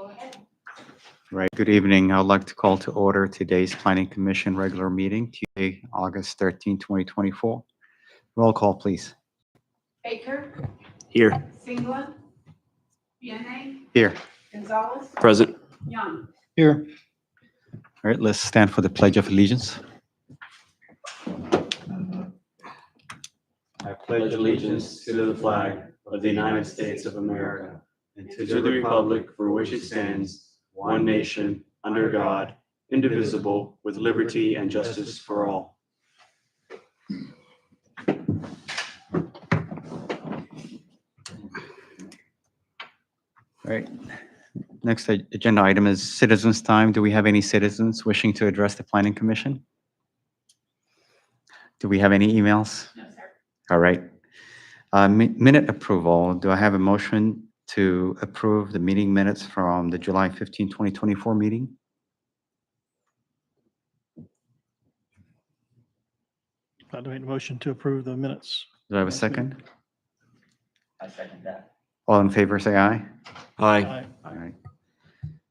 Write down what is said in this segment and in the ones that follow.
Go ahead. Right, good evening. I'd like to call to order today's Planning Commission regular meeting, Tuesday, August 13, 2024. Roll call, please. Baker, Here. Singla, Vianney, Here. Gonzalez, Present. Young. Here. All right, let's stand for the Pledge of Allegiance. I pledge allegiance to the flag of the United States of America and to the republic for which it stands, one nation, under God, indivisible, with liberty and justice for all. All right. Next agenda item is citizens' time. Do we have any citizens wishing to address the Planning Commission? Do we have any emails? No, sir. All right. Minute approval. Do I have a motion to approve the meeting minutes from the July 15, 2024 meeting? I'd make a motion to approve the minutes. Do I have a second? I second that. All in favor, say aye. Aye. Aye. All right.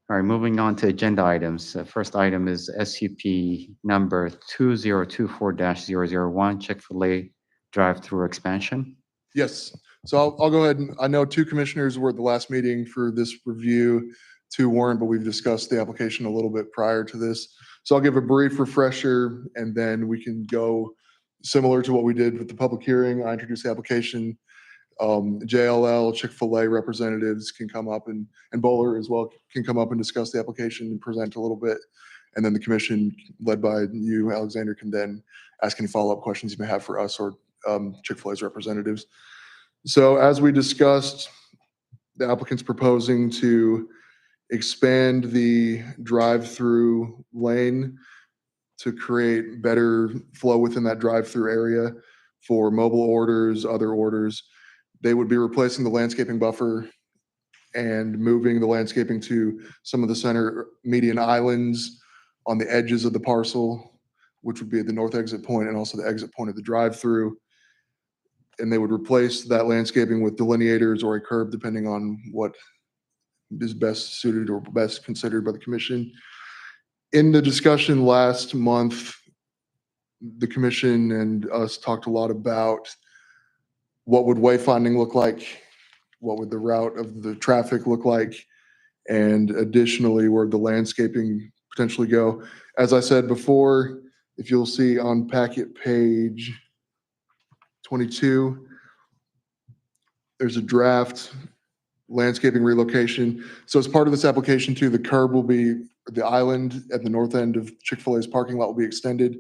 All right, moving on to agenda items. The first item is SUP number 2024-001, Chick-fil-A drive-through expansion. Yes, so I'll go ahead and, I know two commissioners were at the last meeting for this review, two weren't, but we've discussed the application a little bit prior to this. So I'll give a brief refresher and then we can go similar to what we did with the public hearing. I introduced the application. JLL, Chick-fil-A representatives can come up and Bowler as well can come up and discuss the application and present a little bit. And then the commission led by you, Alexander, can then ask any follow-up questions you may have for us or Chick-fil-A's representatives. So as we discussed, the applicant's proposing to expand the drive-through lane to create better flow within that drive-through area for mobile orders, other orders. They would be replacing the landscaping buffer and moving the landscaping to some of the center median islands on the edges of the parcel, which would be at the north exit point and also the exit point of the drive-through. And they would replace that landscaping with delineators or a curb, depending on what is best suited or best considered by the commission. In the discussion last month, the commission and us talked a lot about what would wayfinding look like, what would the route of the traffic look like, and additionally, where the landscaping potentially go. As I said before, if you'll see on packet page 22, there's a draft landscaping relocation. So as part of this application too, the curb will be, the island at the north end of Chick-fil-A's parking lot will be extended.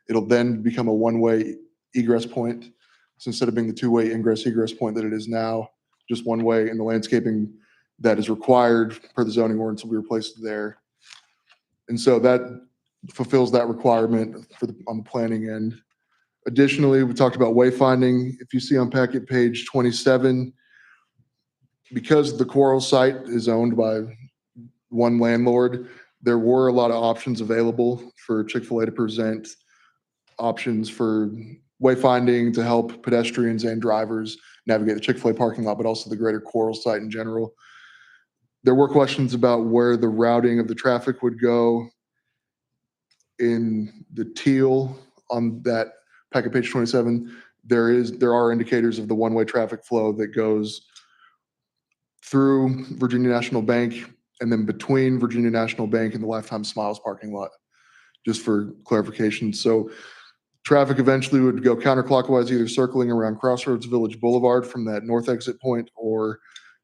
It'll then become a one-way egress point. So instead of being the two-way ingress egress point that it is now, just one way, and the landscaping that is required per the zoning ordinance will be replaced there. And so that fulfills that requirement for on the planning end. Additionally, we talked about wayfinding. If you see on packet page 27, because the Quarles site is owned by one landlord, there were a lot of options available for Chick-fil-A to present options for wayfinding to help pedestrians and drivers navigate the Chick-fil-A parking lot, but also the greater Quarles site in general. There were questions about where the routing of the traffic would go. In the teal on that packet page 27, there are indicators of the one-way traffic flow that goes through Virginia National Bank and then between Virginia National Bank and the Lifetime Smiles parking lot, just for clarification. So traffic eventually would go counterclockwise, either circling around Crossroads Village Boulevard from that north exit point or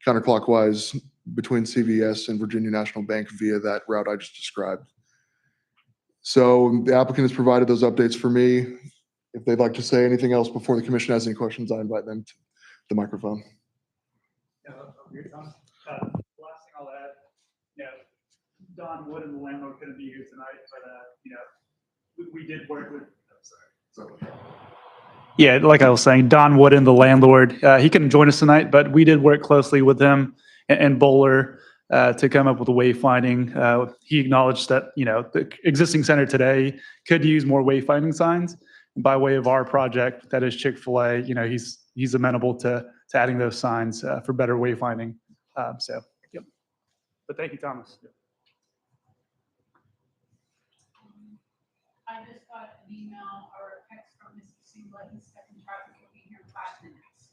counterclockwise between CVS and Virginia National Bank via that route I just described. So the applicant has provided those updates for me. If they'd like to say anything else before the commission has any questions, I invite them to the microphone. Last thing I'll add, Don Wood and the landlord couldn't be here tonight, but we did work with. Sorry. Yeah, like I was saying, Don Wood and the landlord, he couldn't join us tonight, but we did work closely with him and Bowler to come up with a wayfinding. He acknowledged that the existing center today could use more wayfinding signs. By way of our project, that is Chick-fil-A, he's amenable to adding those signs for better wayfinding. Yep. But thank you, Thomas. I just got an email or a text from Mr. Singlet, he's expecting traffic will be here in 5 minutes.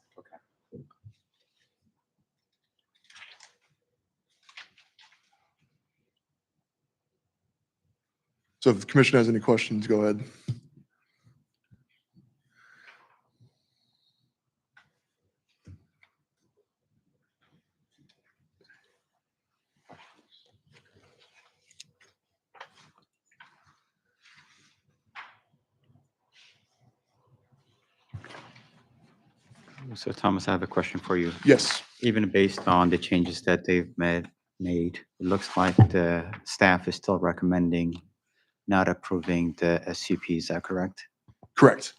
So if the commission has any questions, go ahead. So Thomas, I have a question for you. Yes, Even based on the changes that they've made, it looks like the staff is still recommending not approving the SUP. Is that correct? correct.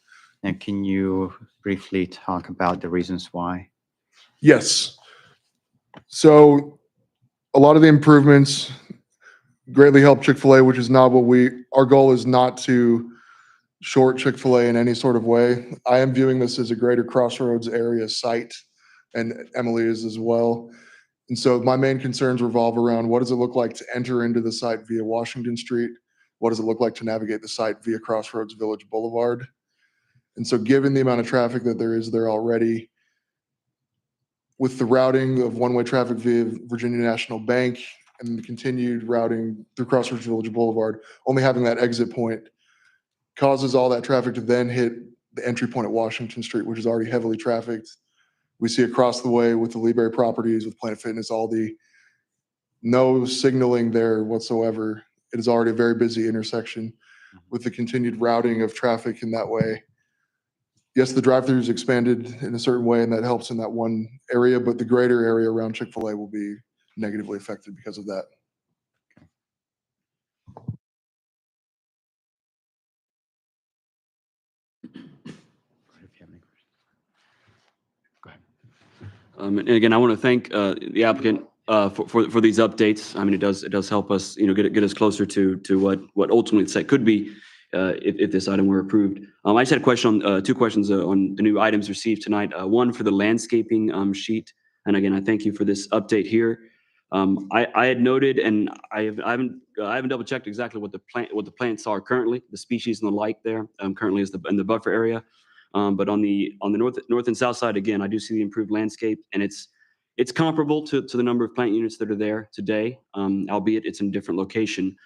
And can you briefly talk about the reasons why? Yes. So a lot of the improvements greatly help Chick-fil-A, which is not what our goal is not to short Chick-fil-A in any sort of way. I am viewing this as a greater Crossroads area site, and Emily is as well. And so my main concerns revolve around what does it look like to enter into the site via Washington Street? What does it look like to navigate the site via Crossroads Village Boulevard? And so given the amount of traffic that there is there already, with the routing of one-way traffic via Virginia National Bank and the continued routing through Crossroads Village Boulevard, only having that exit point causes all that traffic to then hit the entry point at Washington Street, which is already heavily trafficked. We see across the way with the Leeberry properties, with Planet Fitness, Aldi, no signaling there whatsoever. It is already a very busy intersection. With the continued routing of traffic in that way, yes, the drive-through is expanded in a certain way, and that helps in that one area, but the greater area around Chick-fil-A will be negatively affected because of that. If you have any questions. Go ahead. And again, I want to thank the applicant for these updates. I mean, it does help us, get us closer to what ultimately the site could be if this item were approved. I just had a question on two questions on the new items received tonight. One for the landscaping sheet, and again, I thank you for this update here. I had noted, and I haven't double checked exactly what the plants are currently, the species and the like there currently is in the buffer area. But on the north and south side, again, I do see the improved landscape, and it's comparable to the number of plant units that are there today, albeit it's in a different location.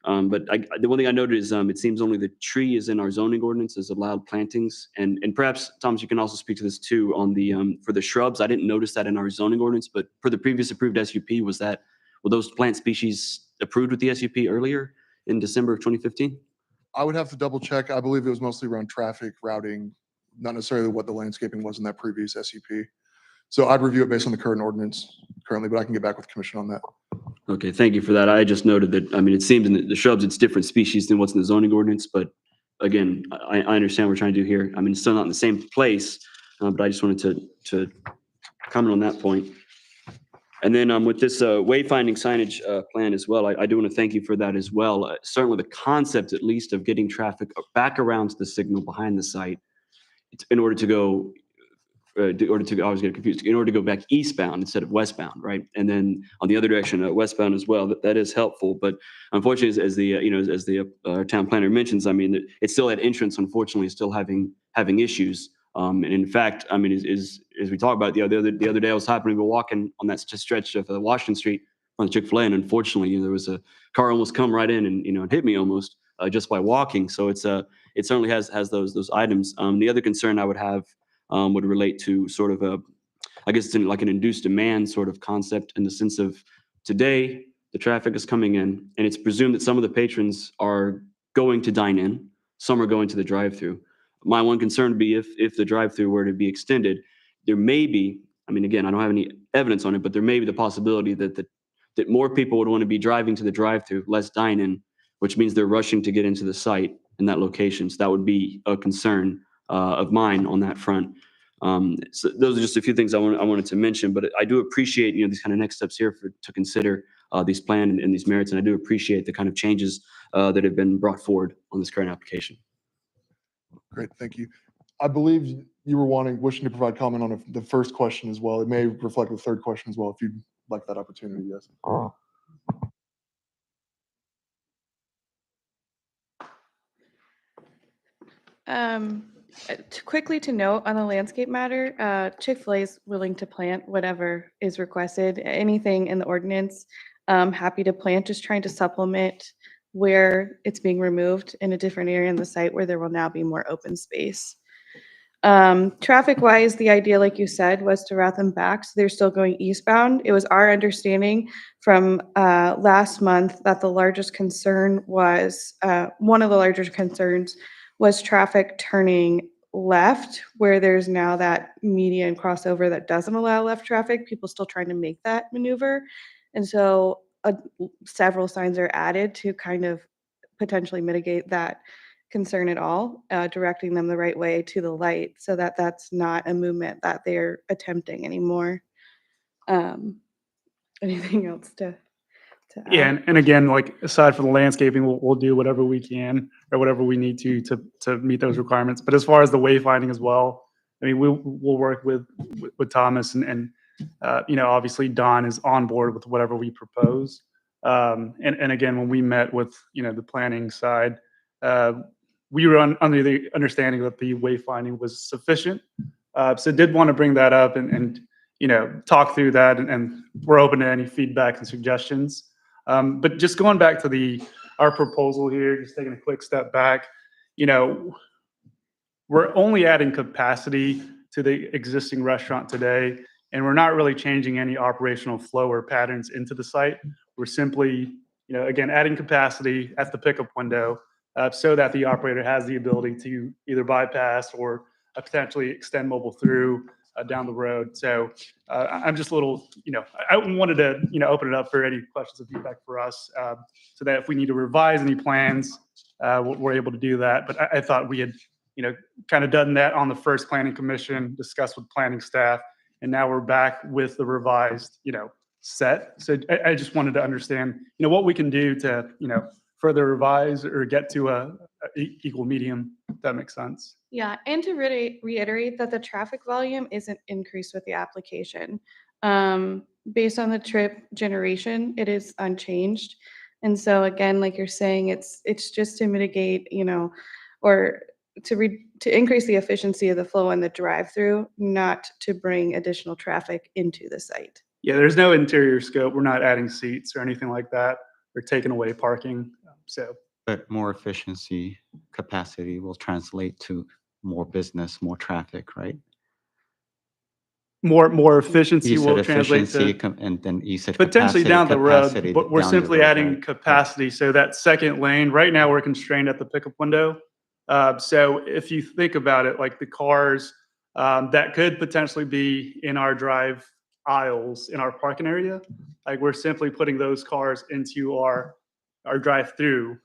But the one thing I noted is it seems only the tree is in our zoning ordinance as allowed plantings, and perhaps Thomas, you can also speak to this too on the for the shrubs. I didn't notice that in our zoning ordinance, but for the previous approved SUP, were those plant species approved with the SUP earlier in December of 2015? I would have to double check. I believe it was mostly around traffic routing, not necessarily what the landscaping was in that previous SUP. So I'd review it based on the current ordinance currently, but I can get back with the commission on that. Okay, thank you for that. I just noted that, I mean, it seems in the shrubs, it's different species than what's in the zoning ordinance, but again, I understand what we're trying to do here. I mean, it's still not in the same place, but I just wanted to comment on that point. And then with this wayfinding signage plan as well, I do want to thank you for that as well. Certainly the concept, at least, of getting traffic back around to the signal behind the site in order to go, I was getting confused, in order to go back eastbound instead of westbound, right? And then on the other direction, westbound as well, that is helpful. But unfortunately, as the town planner mentions, I mean, it's still at entrance, unfortunately, is still having issues. And in fact, I mean, as we talked about the other day, I was happening to be walking on that stretch of Washington Street on Chick-fil-A, and unfortunately, there was a car almost come right in and hit me almost just by walking. So it certainly has those items. The other concern I would have would relate to sort of I guess it's like an induced demand sort of concept in the sense of today the traffic is coming in, and it's presumed that some of the patrons are going to dine in, some are going to the drive-through. My one concern would be if the drive-through were to be extended, there may be, I mean, again, I don't have any evidence on it, but there may be the possibility that more people would want to be driving to the drive-through, less dine-in, which means they're rushing to get into the site in that location. So that would be a concern of mine on that front. So those are just a few things I wanted to mention, but I do appreciate, these kind of next steps here to consider these plans and these merits. And I do appreciate the kind of changes that have been brought forward on this current application. Great, thank you. I believe you were wishing to provide comment on the first question as well. It may reflect the third question as well, if you'd like that opportunity, yes. Quickly to note on the landscape matter, Chick-fil-A is willing to plant whatever is requested, anything in the ordinance. Happy to plant, just trying to supplement where it's being removed in a different area in the site where there will now be more open space. Traffic-wise, the idea, like you said, was to route them back, so they're still going eastbound. It was our understanding from last month that the largest concern was, one of the larger concerns was traffic turning left, where there's now that median crossover that doesn't allow left traffic, people still trying to make that maneuver. And so several signs are added to kind of potentially mitigate that concern at all, directing them the right way to the light so that that's not a movement that they're attempting anymore. Anything else to add? Yeah, and again, like aside from the landscaping, we'll do whatever we can or whatever we need to meet those requirements. But as far as the wayfinding as well, I mean, we'll work with Thomas and obviously Don is on board with whatever we propose. And again, when we met with the planning side, we were under the understanding that the wayfinding was sufficient. So did want to bring that up and talk through that, and we're open to any feedback and suggestions. But just going back to our proposal here, just taking a quick step back, we're only adding capacity to the existing restaurant today, and we're not really changing any operational flow or patterns into the site. We're simply, again, adding capacity at the pickup window so that the operator has the ability to either bypass or potentially extend mobile through down the road. So I'm just a little, I wanted to, open it up for any questions or feedback for us so that if we need to revise any plans, we're able to do that. But I thought we had, kind of done that on the first planning commission, discussed with planning staff, and now we're back with the revised, set. So I just wanted to understand, what we can do to, further revise or get to a equal medium, if that makes sense. Yeah, and to reiterate that the traffic volume isn't increased with the application. Based on the trip generation, it is unchanged. And so again, like you're saying, it's just to mitigate, or to increase the efficiency of the flow in the drive-through, not to bring additional traffic into the site. Yeah, there's no interior scope. We're not adding seats or anything like that. We're taking away parking. So, But more efficiency capacity will translate to more business, more traffic, right? more efficiency You said will translate efficiency, to and then you said potentially capacity, down the road, capacity but we're down the simply road, adding right? capacity. So that second lane, right now we're constrained at the pickup window. So if you think about it, like the cars that could potentially be in our drive aisles in our parking area, like we're simply putting those cars into our drive-through,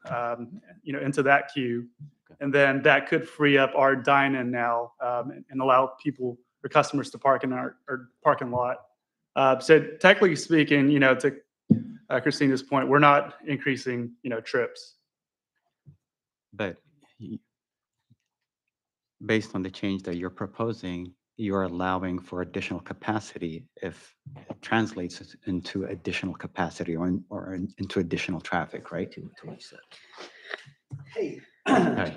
into that queue. And then that could free up our dine-in now and allow people or customers to park in our parking lot. So technically speaking, to Christina's point, we're not increasing, trips. But based on the change that you're proposing, you're allowing for additional capacity if it translates into additional capacity or into additional traffic, right? Hey, Okay.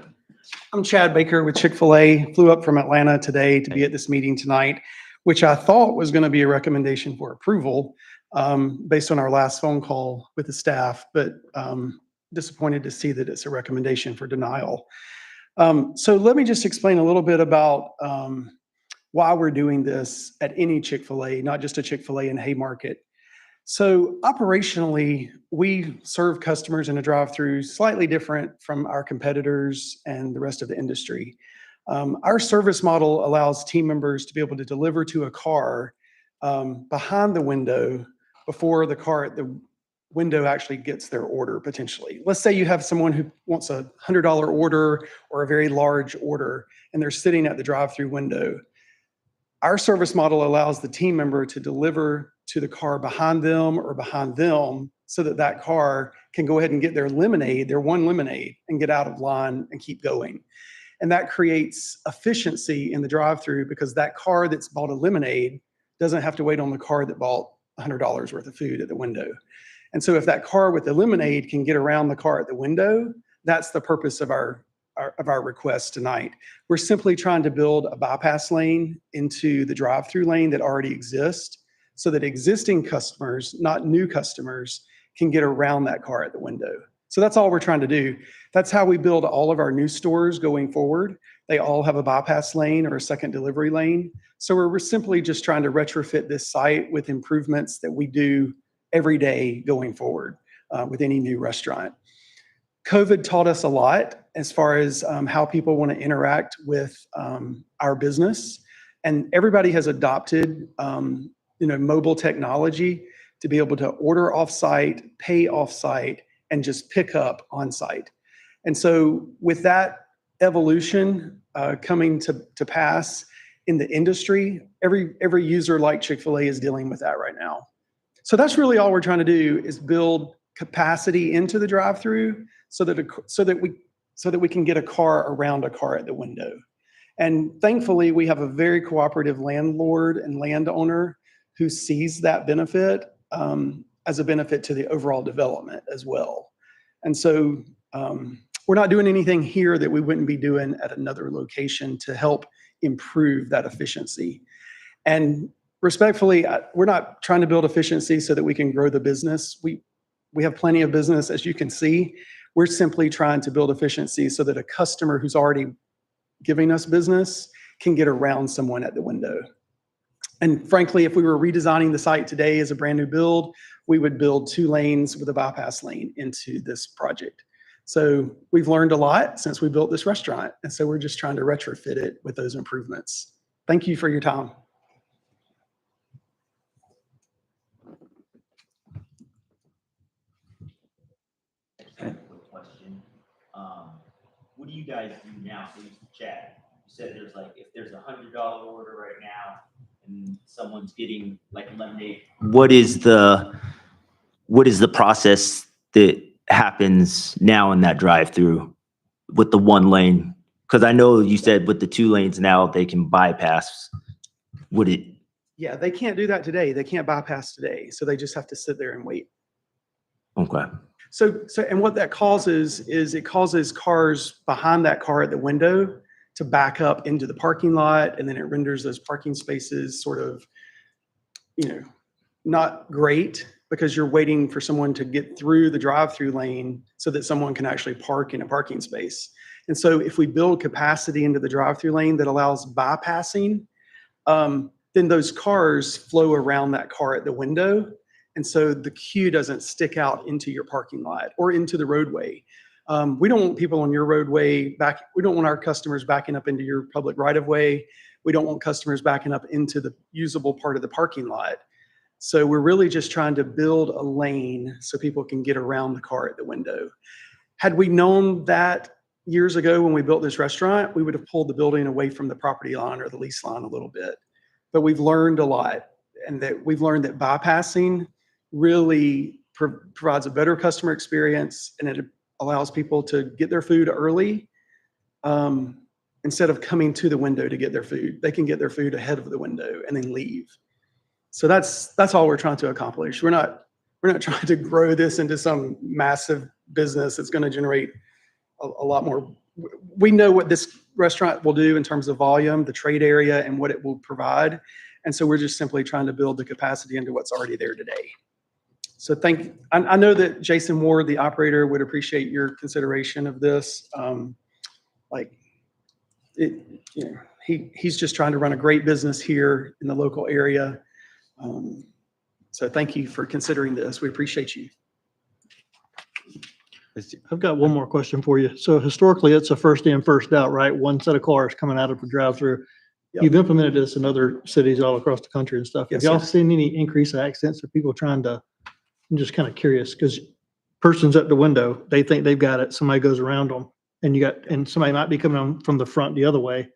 I'm Chad Baker with Chick-fil-A. Flew up from Atlanta today to be at this meeting tonight, which I thought was going to be a recommendation for approval based on our last phone call with the staff, but disappointed to see that it's a recommendation for denial. So let me just explain a little bit about why we're doing this at any Chick-fil-A, not just a Chick-fil-A in Haymarket. So operationally, we serve customers in a drive-through slightly different from our competitors and the rest of the industry. Our service model allows team members to be able to deliver to a car behind the window before the car at the window actually gets their order potentially. Let's say you have someone who wants a $100 order or a very large order, and they're sitting at the drive-through window. Our service model allows the team member to deliver to the car behind them or behind them so that that car can go ahead and get their lemonade, their one lemonade, and get out of line and keep going. And that creates efficiency in the drive-through because that car that's bought a lemonade doesn't have to wait on the car that bought $100 worth of food at the window. And so if that car with the lemonade can get around the car at the window, that's the purpose of our our request tonight. We're simply trying to build a bypass lane into the drive-through lane that already exists so that existing customers, not new customers, can get around that car at the window. So that's all we're trying to do. That's how we build all of our new stores going forward. They all have a bypass lane or a second delivery lane. So we're simply just trying to retrofit this site with improvements that we do every day going forward with any new restaurant. COVID taught us a lot as far as how people want to interact with our business. And everybody has adopted mobile technology to be able to order off-site, pay off-site, and just pick up on-site. And so with that evolution coming to pass in the industry, every user like Chick-fil-A is dealing with that right now. So that's really all we're trying to do is build capacity into the drive-through so that we can get a car around a car at the window. And thankfully, we have a very cooperative landlord and landowner who sees that benefit as a benefit to the overall development as well. And so we're not doing anything here that we wouldn't be doing at another location to help improve that efficiency. And respectfully, we're not trying to build efficiency so that we can grow the business. We have plenty of business, as you can see. We're simply trying to build efficiency so that a customer who's already giving us business can get around someone at the window. And frankly, if we were redesigning the site today as a brand new build, we would build 2 lanes with a bypass lane into this project. So we've learned a lot since we built this restaurant. And so we're just trying to retrofit it with those improvements. Thank you for your time. Quick question. What do you guys do now? So you Chad, you said there's like, if there's $100 order right now and someone's getting like lemonade, what is the process that happens now in that drive-through with the 1 lane? Because I know you said with the 2 lanes now they can bypass. Would it? Yeah, they can't do that today. They can't bypass today. So they just have to sit there and wait. Okay. So and what that causes is it causes cars behind that car at the window to back up into the parking lot, and then it renders those parking spaces sort of, not great because you're waiting for someone to get through the drive-through lane so that someone can actually park in a parking space. And so if we build capacity into the drive-through lane that allows bypassing, then those cars flow around that car at the window. And so the queue doesn't stick out into your parking lot or into the roadway. We don't want people on your roadway back. We don't want our customers backing up into your public right of way. We don't want customers backing up into the usable part of the parking lot. So we're really just trying to build a lane so people can get around the car at the window. Had we known that years ago when we built this restaurant, we would have pulled the building away from the property line or the lease line a little bit. But we've learned a lot, and that we've learned that bypassing really provides a better customer experience, and it allows people to get their food early instead of coming to the window to get their food. They can get their food ahead of the window and then leave. So that's all we're trying to accomplish. We're not trying to grow this into some massive business that's going to generate a lot more. We know what this restaurant will do in terms of volume, the trade area, and what it will provide. And so we're just simply trying to build the capacity into what's already there today. So I know that Jason Ward, the operator, would appreciate your consideration of this. He's just trying to run a great business here in the local area. So thank you for considering this. We appreciate you. I've got one more question for you. So historically, it's a first in, first out, right? One set of cars coming out of the drive-through. Yep. You've implemented this in other cities all across the country and stuff. Yes, Have y'all sir. seen any increase in accidents or people trying to, I'm just kind of curious because person's at the window, they think they've got it. Somebody goes around them and somebody might be coming on from the front the other way.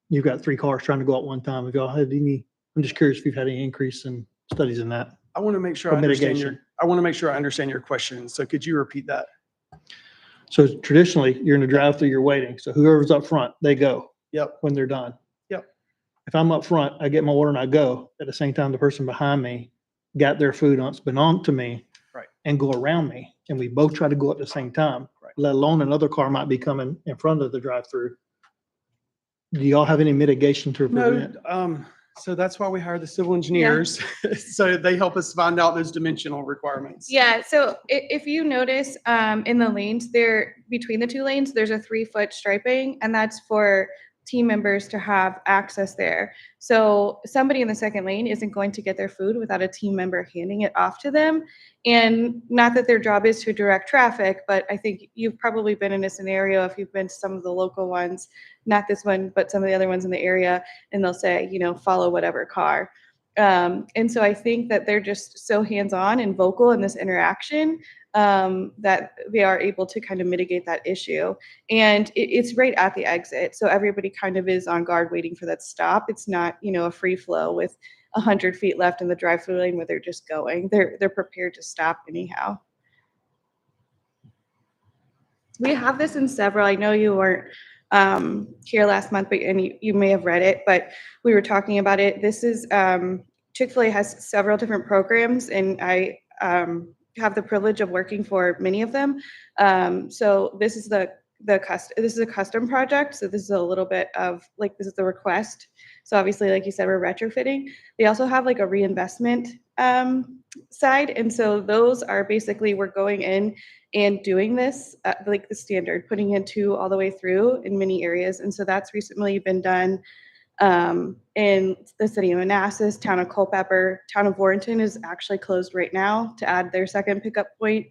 You've got 3 cars trying to go at one time. Have y'all had any, I'm just curious if you've had any increase in studies in that. I want to make sure For I understand mitigation. your question. So could you repeat that? So traditionally, you're in the drive-through, you're waiting. So whoever's up front, they go. Yep. When they're done. Yep. If I'm up front, I get my order and I go. At the same time, the person behind me got their food on, it's been on to me. Right. And go around me. And we both try to go at the same time. Right. let alone another car might be coming in front of the drive-through. Do y'all have any mitigation to prevent? No, so that's why we hire the civil engineers. So they help us find out those dimensional requirements. Yeah, so if you notice, in the lanes there, between the two lanes, there's a 3-foot striping, and that's for team members to have access there. So somebody in the second lane isn't going to get their food without a team member handing it off to them. And not that their job is to direct traffic, but I think you've probably been in a scenario, if you've been to some of the local ones, not this one, but some of the other ones in the area, and they'll say, you know, follow whatever car. And so I think that they're just so hands-on and vocal in this interaction, that they are able to kind of mitigate that issue. And it's right at the exit. So everybody kind of is on guard waiting for that stop. It's not, you know, a free flow with 100 feet left in the drive-through lane where they're just going. They're prepared to stop anyhow. We have this in several, I know you weren't here last month, but and you may have read it, but we were talking about it. This is Chick-fil-A has several different programs, and I have the privilege of working for many of them. So this is this is a custom project. So this is a little bit of like, this is the request. So obviously, like you said, we're retrofitting. They also have like a reinvestment side. And so those are basically, we're going in and doing this like the standard, putting in 2 all the way through in many areas. And so that's recently been done in the city of Manassas, town of Culpeper. Town of Warrenton is actually closed right now to add their second pickup point.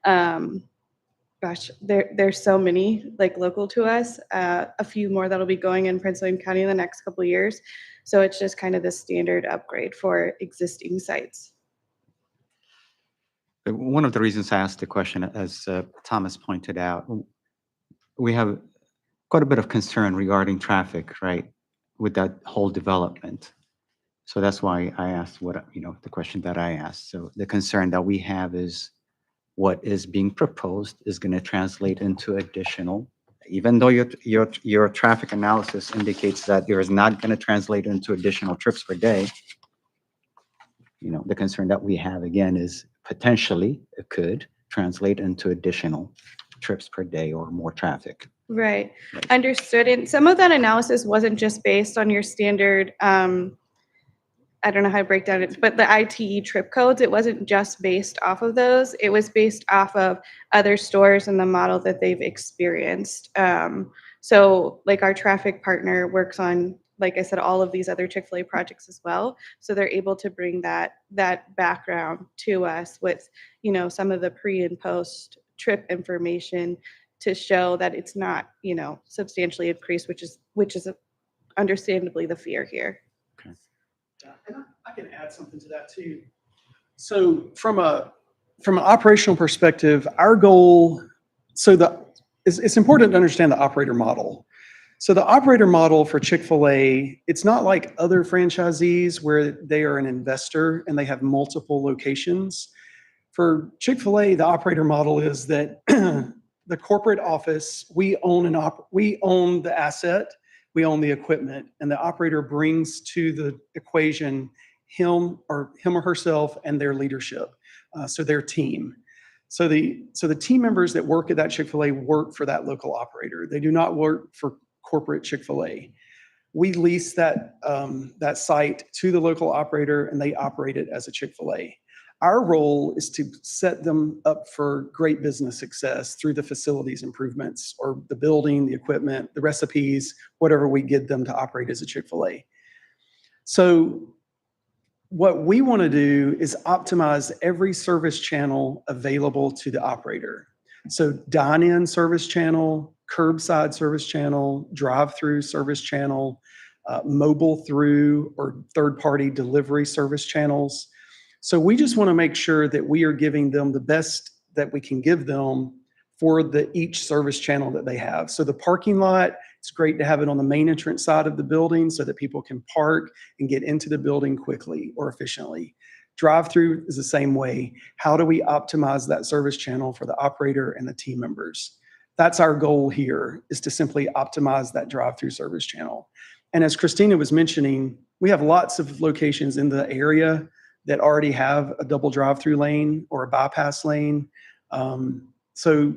Gosh, there's so many like local to us, a few more that'll be going in Prince William County in the next couple of years. So it's just kind of the standard upgrade for existing sites. One of the reasons I asked the question, as Thomas pointed out, we have quite a bit of concern regarding traffic, right, with that whole development. So that's why I asked the question that I asked. So the concern that we have is what is being proposed is going to translate into additional, even though your traffic analysis indicates that there is not going to translate into additional trips per day. The concern that we have again is potentially it could translate into additional trips per day or more traffic. Right. Understood. And some of that analysis wasn't just based on your standard, I don't know how to break down it, but the ITE trip codes, it wasn't just based off of those. It was based off of other stores and the model that they've experienced. So like our traffic partner works on, like I said, all of these other Chick-fil-A projects as well. So they're able to bring that background to us with, some of the pre and post trip information to show that it's not, substantially increased, which is understandably the fear here. Yeah, and I can add something to that too. So from an operational perspective, our goal, it's important to understand the operator model. So the operator model for Chick-fil-A, it's not like other franchisees where they are an investor and they have multiple locations. For Chick-fil-A, the operator model is that the corporate office, we own the asset, we own the equipment, and the operator brings to the equation him or herself and their leadership, so their team. So the team members that work at that Chick-fil-A work for that local operator. They do not work for corporate Chick-fil-A. We lease that site to the local operator, and they operate it as a Chick-fil-A. Our role is to set them up for great business success through the facilities improvements or the building, the equipment, the recipes, whatever we get them to operate as a Chick-fil-A. So what we want to do is optimize every service channel available to the operator. So dine-in service channel, curbside service channel, drive-through service channel, mobile through or third-party delivery service channels. So we just want to make sure that we are giving them the best that we can give them for each service channel that they have. So the parking lot, it's great to have it on the main entrance side of the building so that people can park and get into the building quickly or efficiently. Drive-through is the same way. How do we optimize that service channel for the operator and the team members? That's our goal here, is to simply optimize that drive-through service channel. And as Christina was mentioning, we have lots of locations in the area that already have a double drive-through lane or a bypass lane. So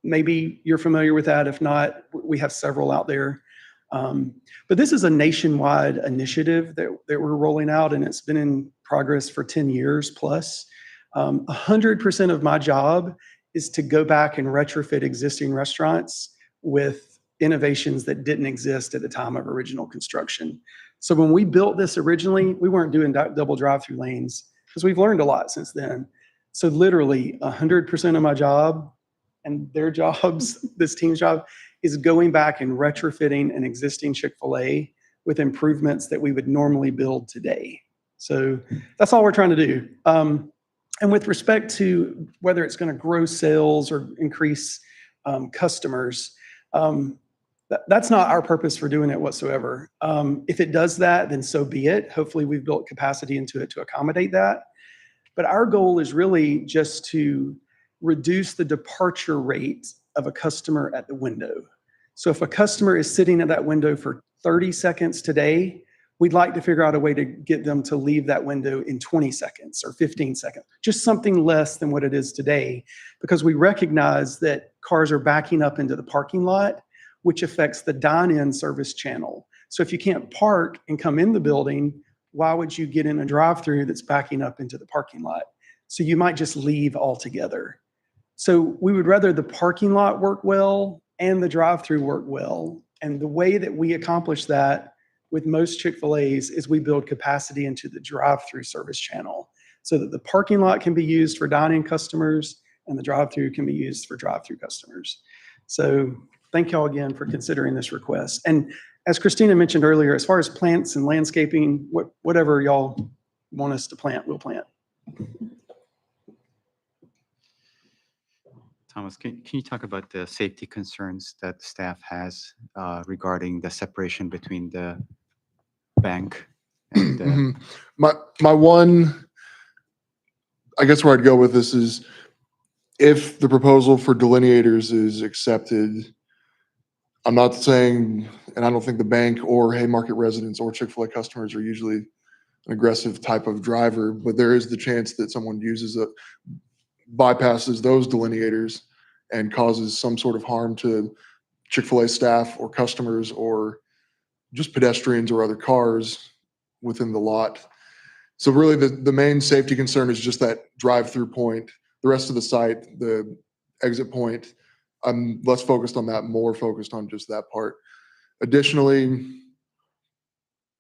Maybe you're familiar with that. If not, we have several out there. But this is a nationwide initiative that we're rolling out, and it's been in progress for 10 years plus. 100% of my job is to go back and retrofit existing restaurants with innovations that didn't exist at the time of original construction. So when we built this originally, we weren't doing double drive-through lanes because we've learned a lot since then. So literally 100% of my job and their jobs, this team's job, is going back and retrofitting an existing Chick-fil-A with improvements that we would normally build today. So that's all we're trying to do. And with respect to whether it's going to grow sales or increase customers, that's not our purpose for doing it whatsoever. If it does that, then so be it. Hopefully we've built capacity into it to accommodate that. But our goal is really just to reduce the departure rate of a customer at the window. So if a customer is sitting at that window for 30 seconds today, we'd like to figure out a way to get them to leave that window in 20 seconds or 15 seconds, just something less than what it is today, because we recognize that cars are backing up into the parking lot, which affects the dine-in service channel. So if you can't park and come in the building, why would you get in a drive-through that's backing up into the parking lot? So you might just leave altogether. So we would rather the parking lot work well and the drive-through work well. And the way that we accomplish that with most Chick-fil-A's is we build capacity into the drive-through service channel so that the parking lot can be used for dine-in customers and the drive-through can be used for drive-through customers. So thank y'all again for considering this request. And as Christina mentioned earlier, as far as plants and landscaping, whatever y'all want us to plant, we'll plant. Thomas, can you talk about the safety concerns that staff has regarding the separation between the bank and the Mhm. My one, I guess where I'd go with this is if the proposal for delineators is accepted, I'm not saying, and I don't think the bank or Haymarket residents or Chick-fil-A customers are usually an aggressive type of driver, but there is the chance that someone bypasses those delineators and causes some sort of harm to Chick-fil-A staff or customers or just pedestrians or other cars within the lot. So really the main safety concern is just that drive-through point. The rest of the site, the exit point, I'm less focused on that, more focused on just that part. Additionally,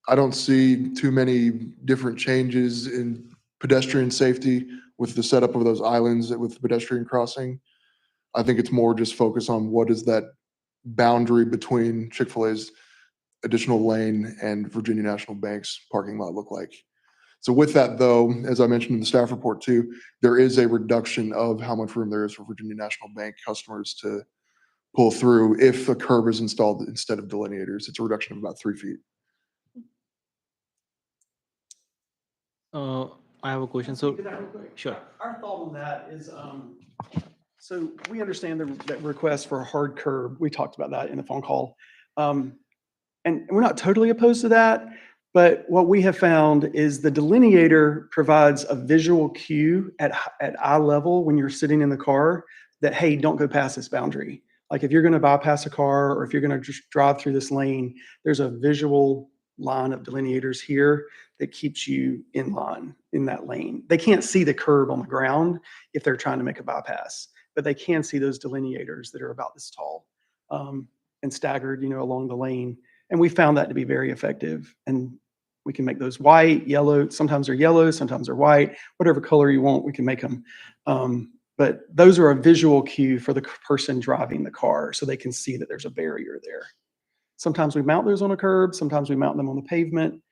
I don't see too many different changes in pedestrian safety with the setup of those islands with pedestrian crossing. I think it's more just focus on what is that boundary between Chick-fil-A's additional lane and Virginia National Bank's parking lot look like. So with that though, as I mentioned in the staff report too, there is a reduction of how much room there is for Virginia National Bank customers to pull through if a curb is installed instead of delineators. It's a reduction of about 3 feet. I have a question. So, Do that real quick. sure. Our thought on that is, so we understand that request for a hard curb. We talked about that in the phone call. And we're not totally opposed to that, but what we have found is the delineator provides a visual cue at eye level when you're sitting in the car that, hey, don't go past this boundary. Like if you're going to bypass a car or if you're going to just drive through this lane, there's a visual line of delineators here that keeps you in line in that lane. They can't see the curb on the ground if they're trying to make a bypass, but they can see those delineators that are about this tall and staggered, along the lane. And we found that to be very effective. And we can make those white, yellow, sometimes they're yellow, sometimes they're white, whatever color you want, we can make them. But those are a visual cue for the person driving the car so they can see that there's a barrier there. Sometimes we mount those on a curb, sometimes we mount them on the pavement.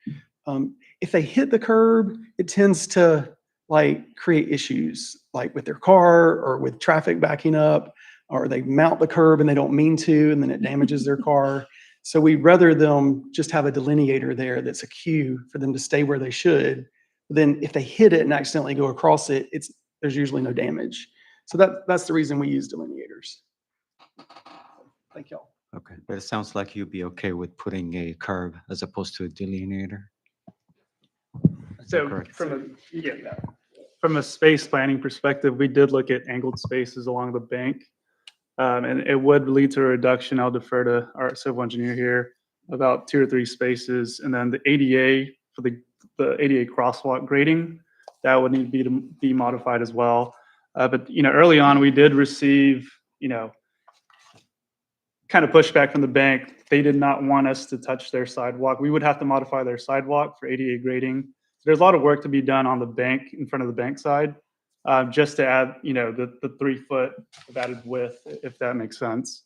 If they hit the curb, it tends to create issues like with their car or with traffic backing up, or they mount the curb and they don't mean to, and then it damages their car. So we'd rather them just have a delineator there that's a cue for them to stay where they should. Then if they hit it and accidentally go across it, there's usually no damage. So that's the reason we use delineators. Thank y'all. Okay, but it sounds like you'd be okay with putting a curb as opposed to a delineator. So correct? from a space planning perspective, we did look at angled spaces along the bank. And it would lead to a reduction. I'll defer to our civil engineer here, about 2 or 3 spaces. And then the ADA for the ADA crosswalk grading, that would need to be modified as well. But, early on, we did receive, kind of pushback from the bank. They did not want us to touch their sidewalk. We would have to modify their sidewalk for ADA grading. There's a lot of work to be done on the bank, in front of the bank side, just to add, the 3 foot of added width, if that makes sense.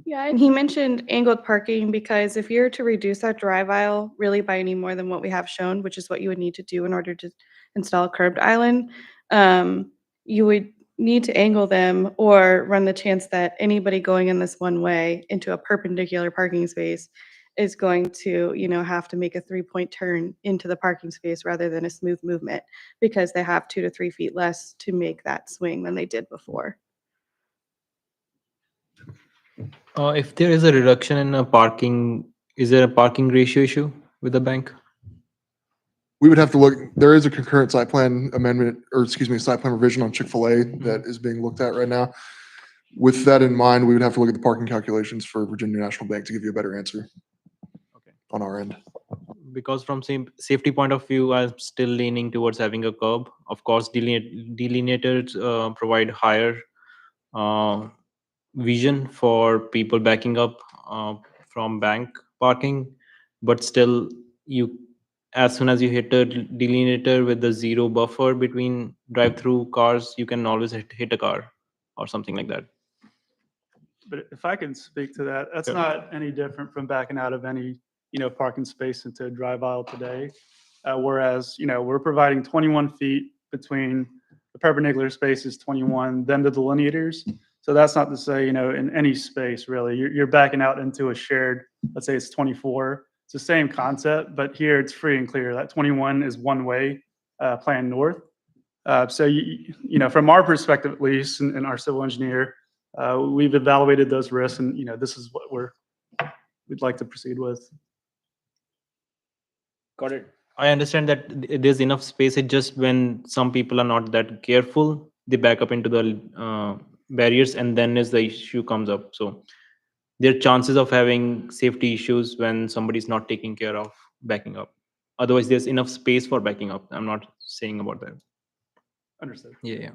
Yeah, and he mentioned angled parking because if you're to reduce that drive aisle really by any more than what we have shown, which is what you would need to do in order to install a curbed island, you would need to angle them or run the chance that anybody going in this one way into a perpendicular parking space is going to, have to make a 3-point turn into the parking space rather than a smooth movement because they have 2 to 3 feet less to make that swing than they did before. If there is a reduction in parking, is there a parking ratio issue with the bank? We would have to look, there is a concurrent site plan amendment, or excuse me, site plan revision on Chick-fil-A that is being looked at right now. With that in mind, we would have to look at the parking calculations for Virginia National Bank to give you a better answer Okay. on our end. Because from safety point of view, I'm still leaning towards having a curb. Of course, delineators provide higher vision for people backing up from bank parking, but still, as soon as you hit a delineator with the 0 buffer between drive-through cars, you can always hit a car or something like that. But if I can speak to that, that's Yeah. not any different from backing out of any, parking space into a drive aisle today. Whereas, we're providing 21 feet between the perpendicular spaces, 21, then the delineators. So that's not to say, in any space really, you're backing out into a shared, let's say it's 24. It's the same concept, but here it's free and clear. That 21 is one way, planned north. So, from our perspective, at least, and our civil engineer, we've evaluated those risks and, this is what we'd like to proceed with. Got it. I understand that there's enough space. It's just when some people are not that careful, they back up into the barriers, and then as the issue comes up. So there are chances of having safety issues when somebody's not taking care of backing up. Otherwise, there's enough space for backing up. I'm not saying about that. Understood. Yeah.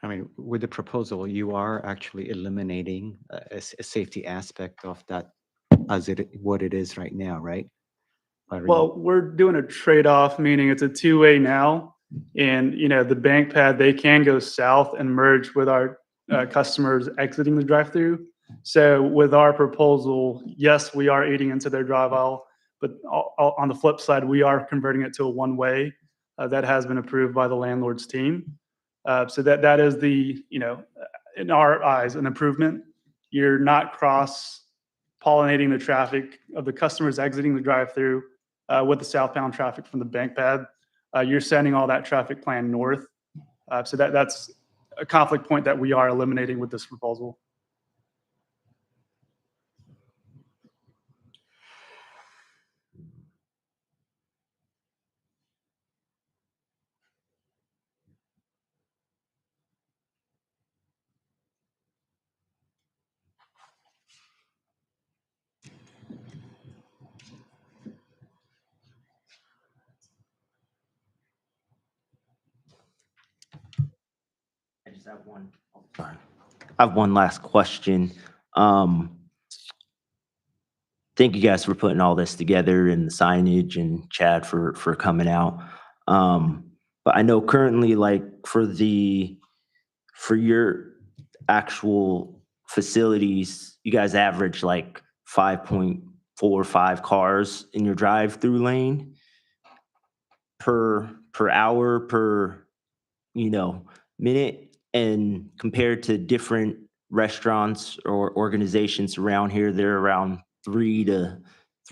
I mean, with the proposal, you are actually eliminating a safety aspect of that as what it is right now, right? Well, we're doing a trade-off, meaning it's a 2-way now. And, the bank pad, they can go south and merge with our customers exiting the drive-through. So with our proposal, yes, we are aiding into their drive aisle, but on the flip side, we are converting it to a 1-way that has been approved by the landlord's team. So that is the, in our eyes, an improvement. You're not cross-pollinating the traffic of the customers exiting the drive-through with the southbound traffic from the bank pad. You're sending all that traffic plan north. So that's a conflict point that we are eliminating with this proposal. I just have one. Oh, sorry. I have one last question. Thank you guys for putting all this together and the signage and Chad for coming out. But I know currently, like for your actual facilities, you guys average like 5.45 cars in your drive-through lane per hour, per minute. And compared to different restaurants or organizations around here, they're around 3 to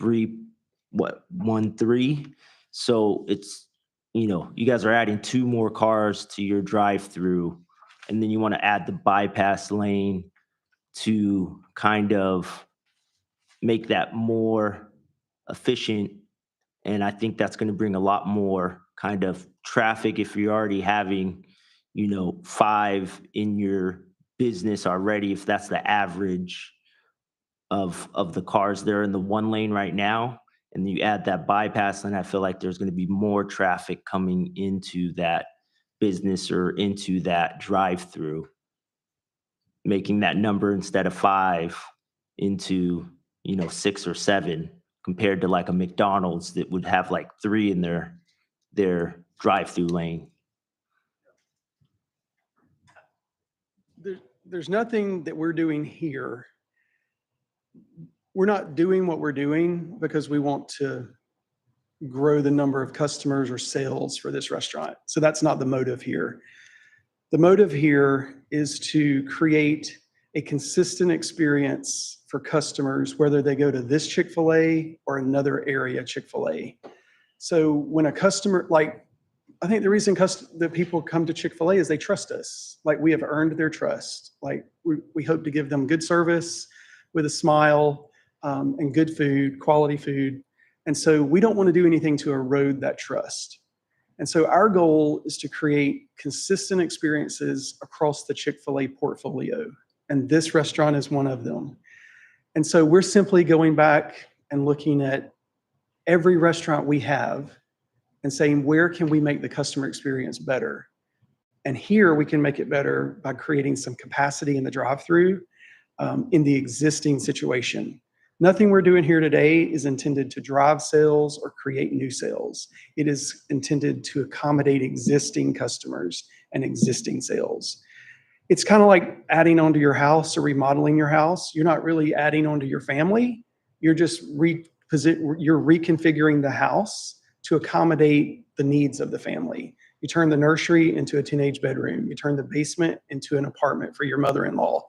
3.13. So it's, you guys are adding 2 more cars to your drive-through, and then you want to add the bypass lane to kind of make that more efficient And I think that's going to bring a lot more kind of traffic if you're already having, 5 in your business already, if that's the average of the cars there in the 1 lane right now, and you add that bypass, then I feel like there's going to be more traffic coming into that business or into that drive-through, making that number instead of 5 into, 6 or 7, compared to like a McDonald's that would have like 3 in their drive-through lane. There's nothing that we're doing here. We're not doing what we're doing because we want to grow the number of customers or sales for this restaurant. So that's not the motive here. The motive here is to create a consistent experience for customers, whether they go to this Chick-fil-A or another area Chick-fil-A. So when a customer, I think the reason that people come to Chick-fil-A is they trust us. Like, we have earned their trust. Like, we hope to give them good service with a smile, and good food, quality food. And so we don't want to do anything to erode that trust. And so our goal is to create consistent experiences across the Chick-fil-A portfolio. And this restaurant is one of them. And so we're simply going back and looking at every restaurant we have and saying, where can we make the customer experience better? And here we can make it better by creating some capacity in the drive-through, in the existing situation. Nothing we're doing here today is intended to drive sales or create new sales. It is intended to accommodate existing customers and existing sales. It's kind of like adding onto your house or remodeling your house. You're not really adding onto your family. You're just you're reconfiguring the house to accommodate the needs of the family. You turn the nursery into a teenage bedroom. You turn the basement into an apartment for your mother-in-law.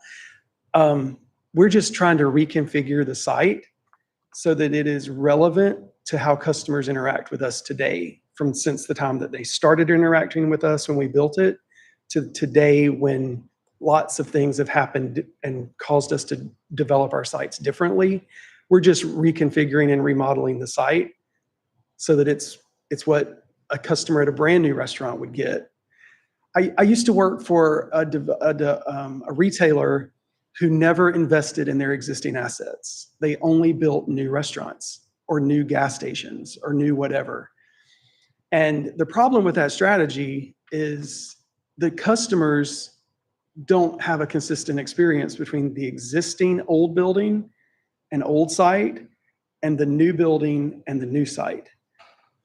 We're just trying to reconfigure the site so that it is relevant to how customers interact with us today, since the time that they started interacting with us when we built it to today, when lots of things have happened and caused us to develop our sites differently. We're just reconfiguring and remodeling the site so that it's what a customer at a brand new restaurant would get. I used to work for a retailer who never invested in their existing assets. They only built new restaurants or new gas stations or new whatever. And the problem with that strategy is the customers don't have a consistent experience between the existing old building and old site and the new building and the new site.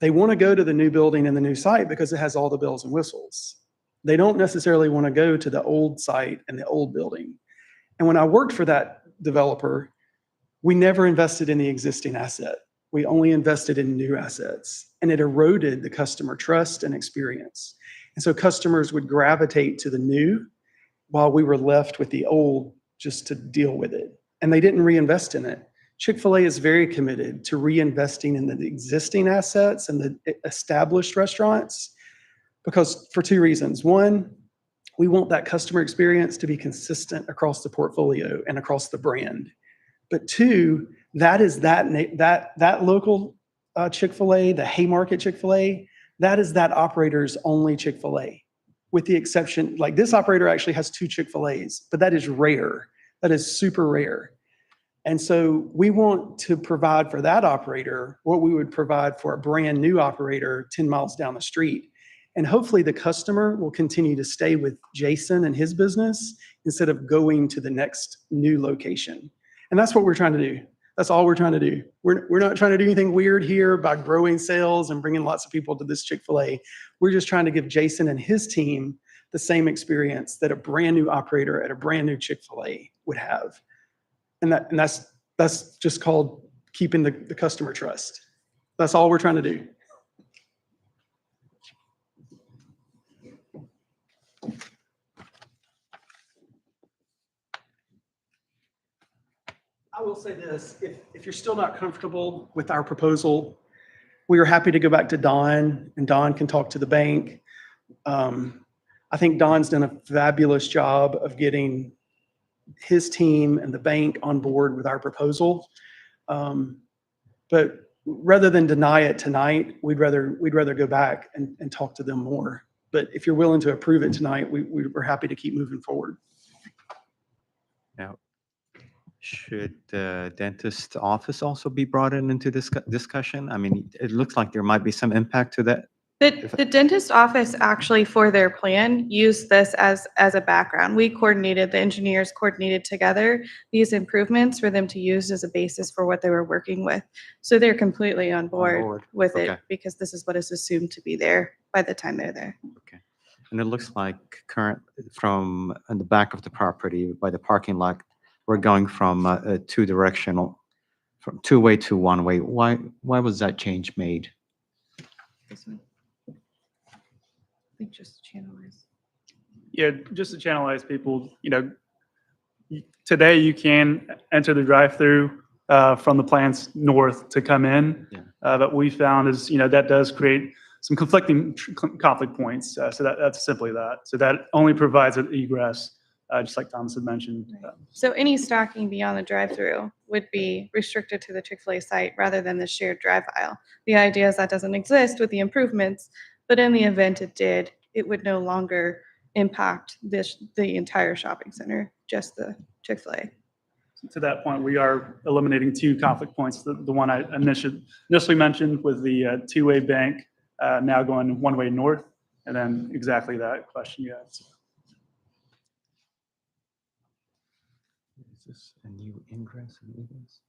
They want to go to the new building and the new site because it has all the bells and whistles. They don't necessarily want to go to the old site and the old building. And when I worked for that developer, we never invested in the existing asset. We only invested in new assets, and it eroded the customer trust and experience. And so customers would gravitate to the new while we were left with the old just to deal with it. And they didn't reinvest in it. Chick-fil-A is very committed to reinvesting in the existing assets and the established restaurants because for 2 reasons. One, we want that customer experience to be consistent across the portfolio and across the brand. But 2, that is that local Chick-fil-A, the Haymarket Chick-fil-A, that is that operator's only Chick-fil-A, with the exception, like this operator actually has 2 Chick-fil-A's, but that is rare. That is super rare. And so we want to provide for that operator what we would provide for a brand new operator 10 miles down the street. And hopefully the customer will continue to stay with Jason and his business instead of going to the next new location. And that's what we're trying to do. That's all we're trying to do. We're not trying to do anything weird here by growing sales and bringing lots of people to this Chick-fil-A. We're just trying to give Jason and his team the same experience that a brand new operator at a brand new Chick-fil-A would have. And that's just called keeping the customer trust. That's all we're trying to do. I will say this, if you're still not comfortable with our proposal, we are happy to go back to Don, and Don can talk to the bank. I think Don's done a fabulous job of getting his team and the bank on board with our proposal. But rather than deny it tonight, we'd rather go back and talk to them more. But if you're willing to approve it tonight, we're happy to keep moving forward. Now, should the dentist office also be brought into this discussion? I mean, it looks like there might be some impact to that. The dentist office actually for their plan used this as a background. The engineers coordinated together these improvements for them to use as a basis for what they were working with. So they're completely on board board. with it Okay. because this is what is assumed to be there by the time they're there. And it looks like from in the back of the property by the parking lot, we're going from a two-directional, from two-way to one-way. Why was that change made? This one. I think just channelize. Yeah, just to channelize people, today you can enter the drive-through from the plants north to come in. Yeah. But we found is, that does create some conflicting conflict points. So that's simply that. So that only provides an egress, just like Thomas had mentioned. So any stocking beyond the drive-through would be restricted to the Chick-fil-A site rather than the shared drive aisle. The idea is that doesn't exist with the improvements, but in the event it did, it would no longer impact the entire shopping center, just the Chick-fil-A. To that point, we are eliminating two conflict points. The one I initially mentioned with the two-way bank now going one-way north, and then exactly that question you asked. Is this a new ingress and egress?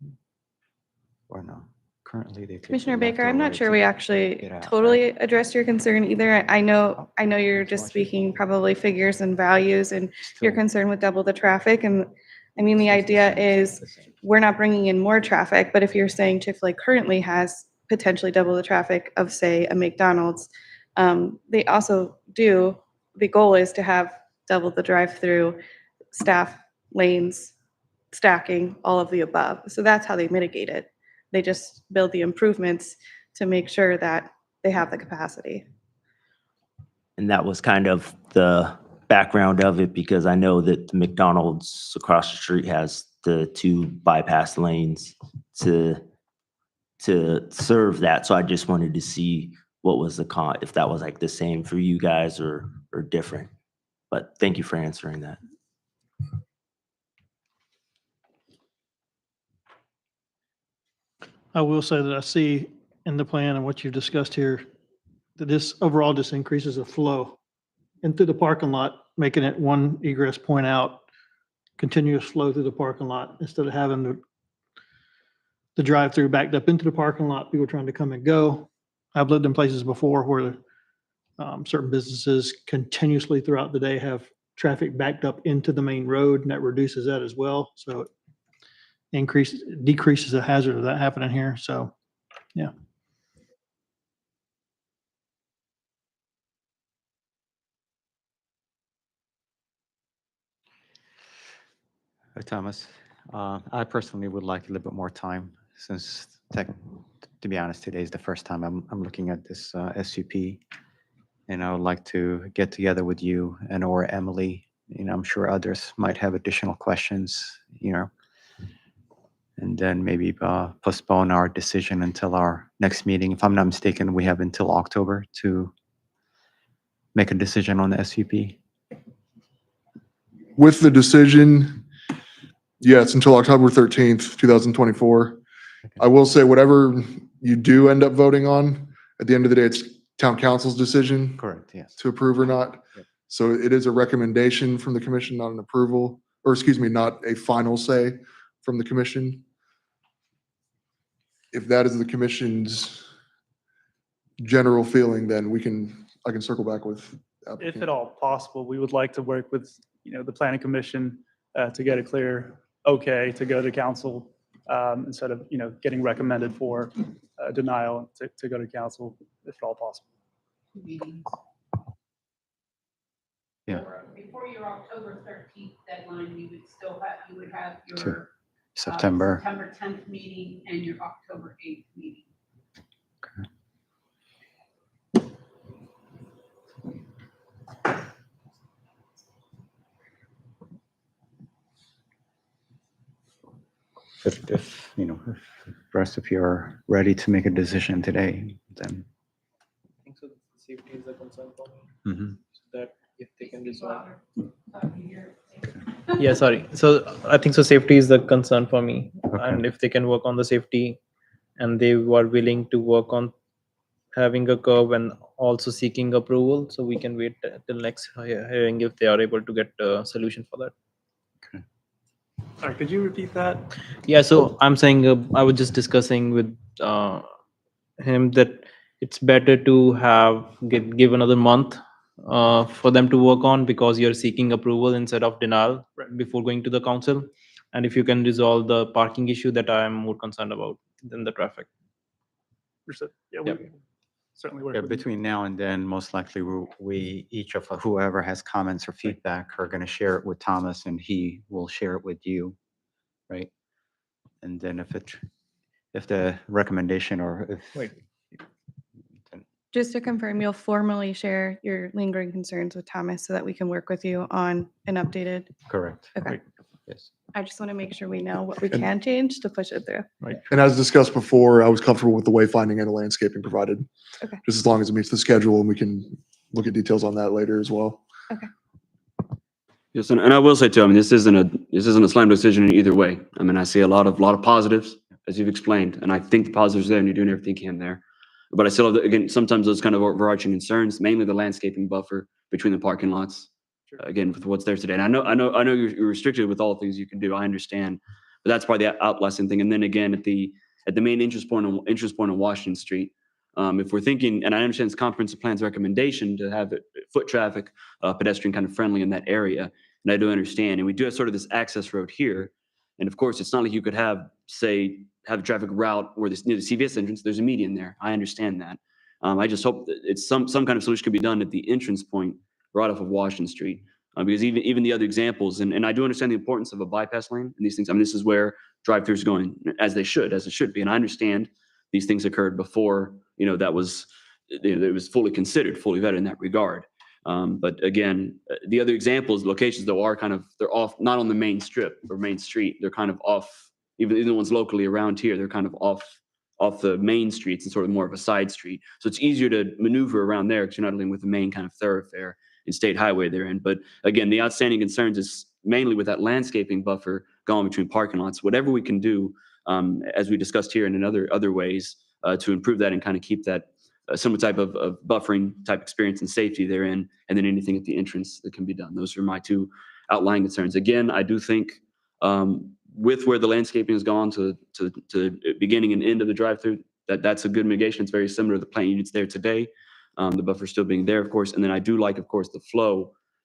Or no? Currently, they. take the Commissioner left Baker, I'm over not sure to we get actually out, totally right? addressed your concern either. I know you're just speaking probably figures and values and you're Still- concerned with double the traffic. And I mean, the it's the idea same, is the same. we're not bringing in more traffic, but if you're saying Chick-fil-A currently has potentially double the traffic of, say, a McDonald's, they also do, the goal is to have double the drive-through, staff, lanes, stacking, all of the above. So that's how they mitigate it. They just build the improvements to make sure that they have the capacity. And that was kind of the background of it, because I know that the McDonald's across the street has the two bypass lanes to serve that. So I just wanted to see what was the if that was like the same for you guys or different. But thank you for answering that. I will say that I see in the plan and what you've discussed here, that this overall just increases the flow into the parking lot, making it one egress point out, continuous flow through the parking lot instead of having the drive-through backed up into the parking lot, people trying to come and go. I've lived in places before where certain businesses continuously throughout the day have traffic backed up into the main road, and that reduces that as well. So it decreases the hazard of that happening here. So, yeah. Thomas, I personally would like a little bit more time since, to be honest, today is the first time I'm looking at this SUP. And I would like to get together with you and or Emily. I'm sure others might have additional questions, and then maybe postpone our decision until our next meeting. If I'm not mistaken, we have until October to make a decision on the SUP. With the decision, yes, until October 13th, 2024. I will say whatever you do end up voting on, at the end of the day, it's town council's decision Correct, yes. to approve or not. Yep. So it is a recommendation from the commission, not an approval, or excuse me, not a final say from the commission. If that is the commission's general feeling, then I can circle back with. the If applicant. at all possible, we would like to work with, the planning commission to get a clear okay to go to council instead of, getting recommended for denial to go to council, if at all possible. Meetings. Yeah. Before your October 13th deadline, you would have your Sure. September. September 10th meeting and your October 8th meeting. if, you know, if the rest of you are ready to make a decision today, then. I think so. Safety is a concern for me. Mhm. That if they can resolve. Here. Yeah, sorry. So I think so safety is the concern for me. Okay. And if they can work on the safety and they were willing to work on having a curve and also seeking approval, so we can wait till next hearing if they are able to get a solution for that. Sorry, could you repeat that? Yeah, so I'm saying, I was just discussing with him that it's better to give another month for them to work on, because you're seeking approval instead of denial before going to the council. And if you can resolve the parking issue that I am more concerned about than the traffic. Understood. Yeah, Yep. we certainly work Yeah, with you. between now and then, most likely we each of whoever has comments or feedback are going to share it with Thomas and he will share it with you, right? And then if the recommendation or if. Right. then- Just to confirm, you'll formally share your lingering concerns with Thomas so that we can work with you on an updated. Correct. Okay. Yes. I just want to make sure we know what we And- can change to push it through. And as discussed before, I was comfortable with the wayfinding and the landscaping provided. Okay. Just as long as it meets the schedule, and we can look at details on that later as well. Yes, and I will say too, I mean, this isn't a slam decision in either way. I mean, I see a lot of positives, as you've explained, and I think the positives are there and you're doing everything you can there. But I still have, again, sometimes those kind of overarching concerns, mainly the landscaping buffer between the parking lots. Again, with what's there today. And I know you're restricted with all things you can do. I understand, but that's probably the outlasting thing. And then again, at the main interest point on Washington Street, if we're thinking, and I understand it's comprehensive plan's recommendation to have it foot traffic, pedestrian kind of friendly in that area, and I do understand. And we do have sort of this access road here, and of course, it's not like you could have a traffic route where this near the CVS entrance, there's a median there. I understand that. I just hope that it's some kind of solution could be done at the entrance point right off of Washington Street. Because even the other examples, and I do understand the importance of a bypass lane and these things. I mean, this is where drive-throughs going as it should be. And I understand these things occurred before, that was, it was fully considered, fully vetted in that regard. But again, the other examples, locations though are they're off, not on the main strip or main street. They're kind of off, even the ones locally around here, they're kind of off the main streets and sort of more of a side street. So it's easier to maneuver around there because you're not dealing with the main kind of thoroughfare and state highway they're in. But again, the outstanding concerns is mainly with that landscaping buffer going between parking lots. Whatever we can do, as we discussed here and in other ways, to improve that and kind of keep that similar type of buffering type experience and safety therein, and then anything at the entrance that can be done. Those are my two outlying concerns. Again, I do think with where the landscaping has gone to beginning and end of the drive-through, that's a good mitigation. It's very similar to the plant units there today. The buffer still being there, of course. And then I do like, of course, the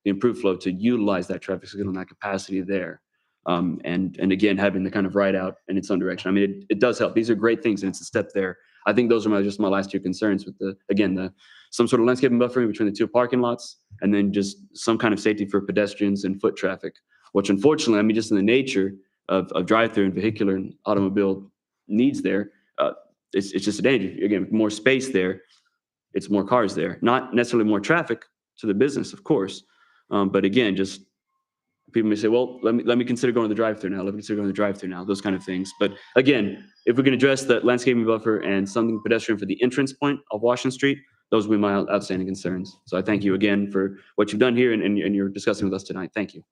improved flow to utilize that traffic signal and that capacity there. And again, having the kind of ride out in its own direction. I mean, it does help. These are great things and it's a step there. I think those are just my last two concerns with some sort of landscaping buffering between the two parking lots, and then just some kind of safety for pedestrians and foot traffic, which unfortunately, I mean, just in the nature of drive-through and vehicular and automobile needs there, it's just a danger. Again, with more space there, it's more cars there, not necessarily more traffic to the business, of course. But again, just people may say, well, let me consider going to the drive-through now. Let me consider going to the drive-through now, those kind of things. But again, if we can address that landscaping buffer and something pedestrian for the entrance point of Washington Street, those will be my outstanding concerns. So I thank you again for what you've done here and you're discussing with us tonight. Thank you.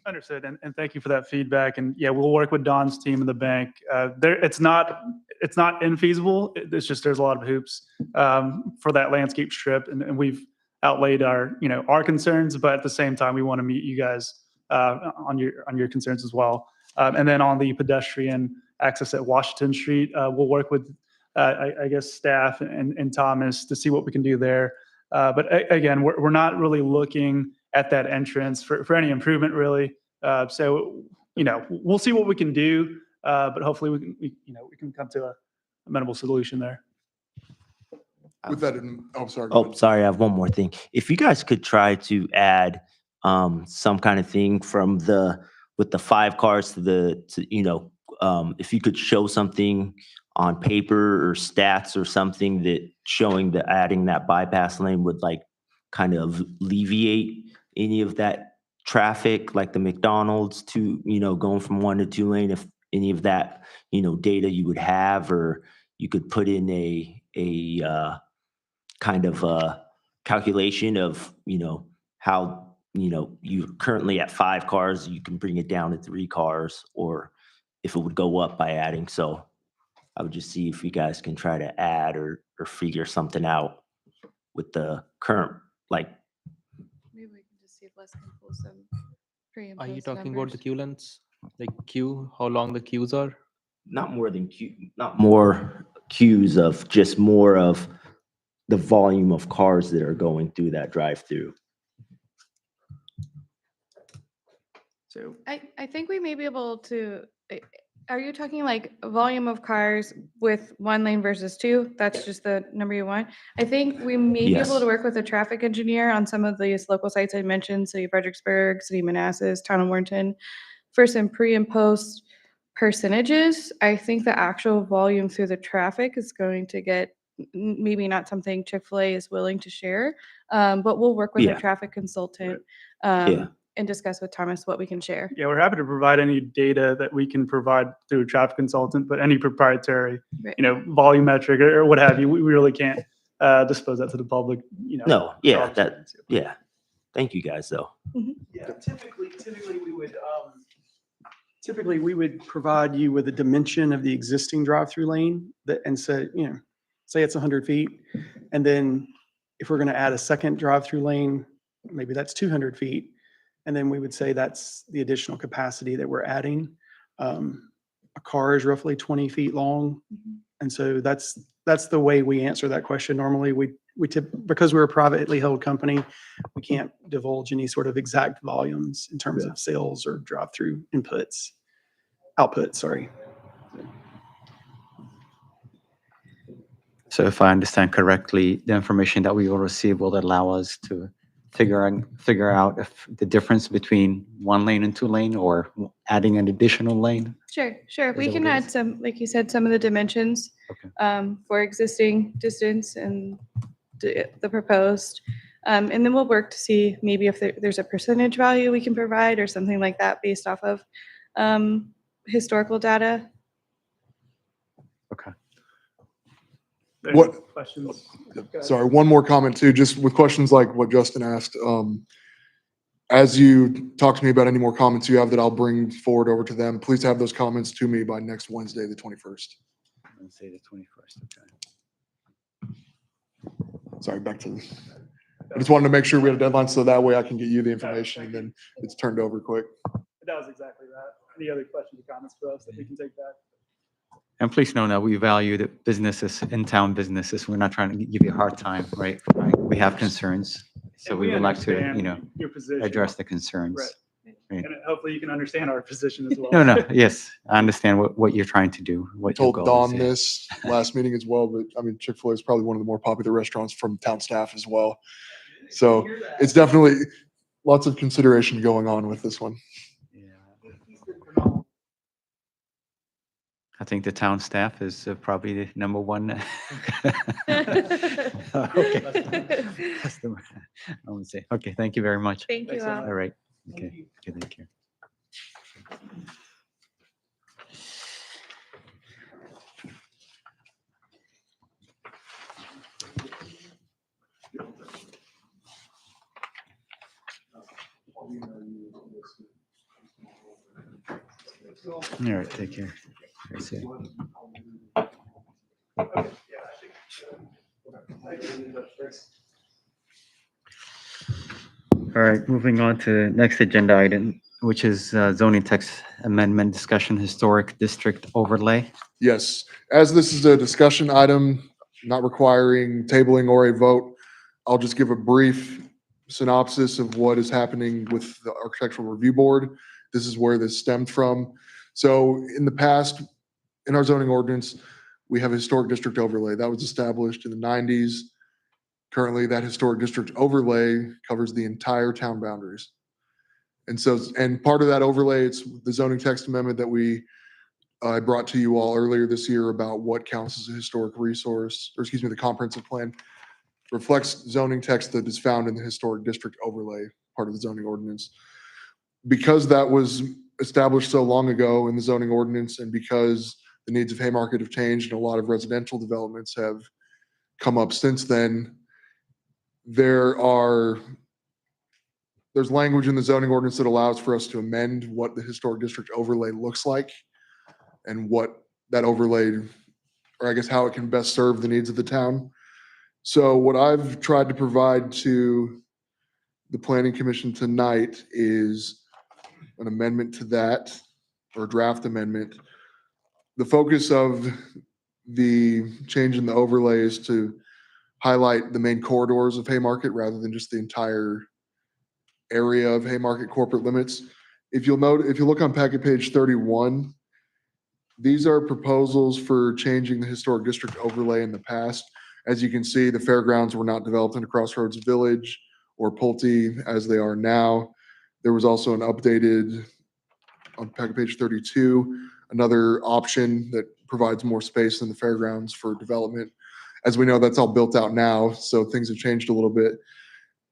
Understood, and thank you for that feedback. And yeah, we'll work with Don's team in the bank. It's not infeasible. It's just there's a lot of hoops for that landscape strip, and we've outlaid our concerns, but at the same time, we want to meet you guys on your concerns as well. And then on the pedestrian access at Washington Street, we'll work with I guess staff and Thomas to see what we can do there. But again, we're not really looking at that entrance for any improvement really. So we'll see what we can do, but hopefully we can come to a amenable solution there. With that, sorry. go Oh, ahead. sorry, I have one more thing. If you guys could try to add some kind of thing from with the 5 cars if you could show something on paper or stats or something that showing that adding that bypass lane would kind of alleviate any of that traffic, like the McDonald's to, going from 1 to 2 lane, any of that, data you would have, or you could put in a kind of a calculation of, how, you're currently at 5 cars, you can bring it down to 3 cars, or if it would go up by adding. So I would just see if you guys can try to add or figure something out with the current, like, Maybe we can just see if Les can pull some pre and Are you post talking about the numbers. queue lengths? Like queue, how long the queues are? not more queues of, just more of the volume of cars that are going through that drive-through. So I think we may be able to, are you talking like volume of cars with 1 lane versus 2? That's just the number you want? I think we may be able Yes. to work with a traffic engineer on some of these local sites I mentioned, City of Fredericksburg, City of Manassas, Town of Warrenton, for some pre and post percentages. I think the actual volume through the traffic is going to get maybe not something Chick-fil-A is willing to share, but we'll work with a Yeah. traffic consultant Yeah. and discuss with Thomas what we can share. Yeah, we're happy to provide any data that we can provide through a traffic consultant, but any proprietary, Right. volumetric or what have you, we really can't disclose that to the public, No, for yeah, obvious reasons. yeah. Thank you guys, though. yeah, typically we would provide you with a dimension of the existing drive-through lane that, and say, say it's 100 feet. And then if we're going to add a second drive-through lane, maybe that's 200 feet. And then we would say that's the additional capacity that we're adding. A car is roughly 20 feet long. And so that's the way we answer that question. Normally, because we're a privately held company, we can't divulge any sort of exact volumes in terms of sales or drive-through output, sorry. So if I understand correctly, the information that we will receive will allow us to figure out if the difference between 1 lane and 2 lane, or adding an additional lane. Sure. Is We that can what it add is? some, like you said, some of the dimensions for existing distance and the proposed. And then we'll work to see maybe if there's a percentage value we can provide or something like that based off of historical data. Okay. Any What- questions? Sorry, one more comment too, just with questions like what Justin asked. As you talk to me about any more comments you have that I'll bring forward over to them, please have those comments to me by next Wednesday, the 21st. Wednesday, the 21st, okay. Sorry, back to this. I just wanted to make sure we had a deadline so that way I can get you the information and then it's turned over quick. That was exactly that. Any other questions or comments for us that we can take back? And please know that we value the businesses, in-town businesses. We're not trying to give you a hard time, right? We have concerns, so And we would like to, understand your position. address the concerns. Right. Right. And hopefully you can understand our position as well. No, yes, I understand what you're trying to do, I what your told goal is. Don yeah. this last meeting as well, but I mean, Chick-fil-A is probably one of the more popular restaurants from town staff as well. So it's definitely lots of consideration going on with this one. I think the town staff is probably the number one. Okay. Customer, I would say, okay, thank you very much. Thank you all. All right, okay, thank you. All right, take care. That's it. All right, moving on to next agenda item, which is zoning text amendment discussion, historic district overlay. Yes, as this is a discussion item, not requiring tabling or a vote, I'll just give a brief synopsis of what is happening with the Architectural Review Board. This is where this stemmed from. So in the past, in our zoning ordinance, we have a historic district overlay that was established in the 90s. Currently, that historic district overlay covers the entire town boundaries. And so, and part of that overlay, it's the zoning text amendment that I brought to you all earlier this year about what counts as a historic resource, or excuse me, the comprehensive plan reflects zoning text that is found in the historic district overlay part of the zoning ordinance. Because that was established so long ago in the zoning ordinance, and because the needs of Haymarket have changed and a lot of residential developments have come up since then, there's language in the zoning ordinance that allows for us to amend what the historic district overlay looks like and what that overlay, or I guess how it can best serve the needs of the town. So what I've tried to provide to the planning commission tonight is an amendment to that, or a draft amendment. The focus of the change in the overlay is to highlight the main corridors of Haymarket rather than just the entire area of Haymarket corporate limits. If you look on packet page 31, these are proposals for changing the historic district overlay in the past. As you can see, the fairgrounds were not developed into Crossroads Village or Pulte as they are now. There was also an updated, on packet page 32, another option that provides more space in the fairgrounds for development. As we know, that's all built out now, so things have changed a little bit.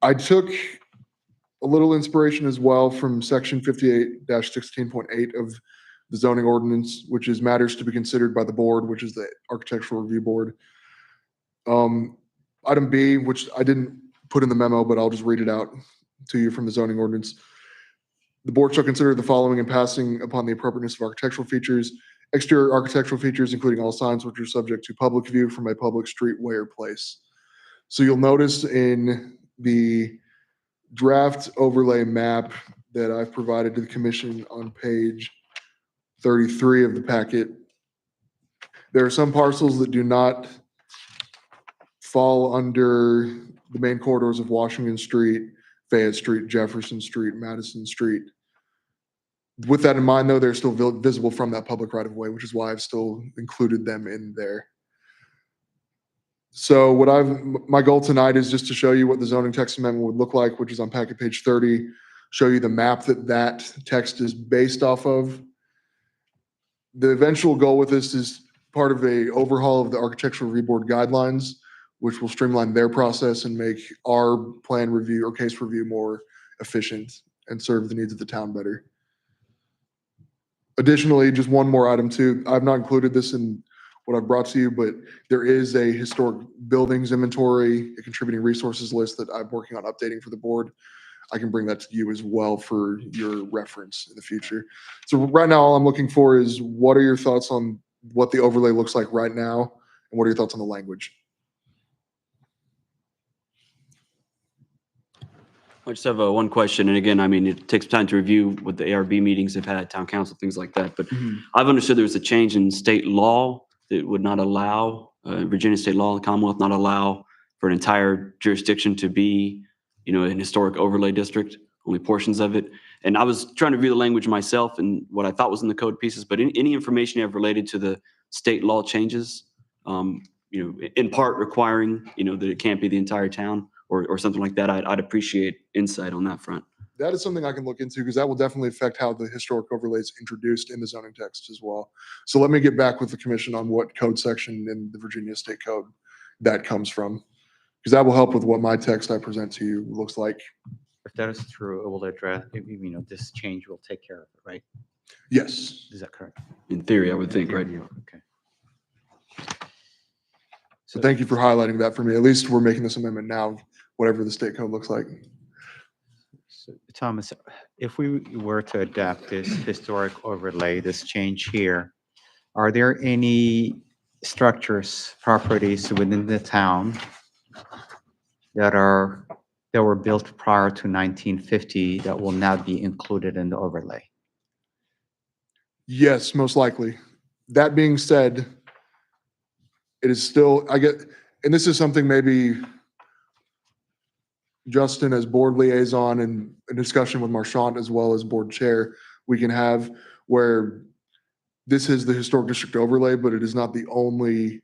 I took a little inspiration as well from section 58-16.8 of the zoning ordinance, which is matters to be considered by the board, which is the architectural review board. Item B, which I didn't put in the memo, but I'll just read it out to you from the zoning ordinance. The board shall consider the following in passing upon the appropriateness of architectural features, exterior architectural features, including all signs which are subject to public view from a public street, way, or place. So you'll notice in the draft overlay map that I've provided to the commission on page 33 of the packet, there are some parcels that do not fall under the main corridors of Washington Street, Fayette Street, Jefferson Street, Madison Street. With that in mind, though, they're still visible from that public right of way, which is why I've still included them in there. So my goal tonight is just to show you what the zoning text amendment would look like, which is on packet page 30, show you the map that text is based off of. The eventual goal with this is part of a overhaul of the architectural review board guidelines, which will streamline their process and make our plan review or case review more efficient and serve the needs of the town better. Additionally, just one more item too. I've not included this in what I've brought to you, but there is a historic buildings inventory, a contributing resources list that I'm working on updating for the board. I can bring that to you as well for your reference in the future. So right now, all I'm looking for is what are your thoughts on what the overlay looks like right now? And what are your thoughts on the language? I just have one question, and again, I mean, it takes time to review what the ARB meetings have had, town council, things like that, but I've understood there was a change in state law that would not allow, Virginia state law, the Commonwealth not allow for an entire jurisdiction to be, an historic overlay district, only portions of it. And I was trying to review the language myself and what I thought was in the code pieces, but any information you have related to the state law changes, in part requiring, that it can't be the entire town, or something like that, I'd appreciate insight on that front. That is something I can look into because that will definitely affect how the historic overlay is introduced in the zoning text as well. So let me get back with the commission on what code section in the Virginia State Code that comes from, because that will help with what my text I present to you looks like. If that is true, it will address, this change will take care of it, right? Yes. Is that correct? In theory, I would think, right? Okay. So thank you for highlighting that for me. At least we're making this amendment now, whatever the state code looks like. So, Thomas, if we were to adapt this historic overlay, this change here, are there any structures, properties within the town that were built prior to 1950 that will now be included in the overlay? Yes, most likely. That being said, it is still, and this is something maybe Justin as board liaison and a discussion with Marchant as well as board chair, we can have where this is the historic district overlay, but it is not the only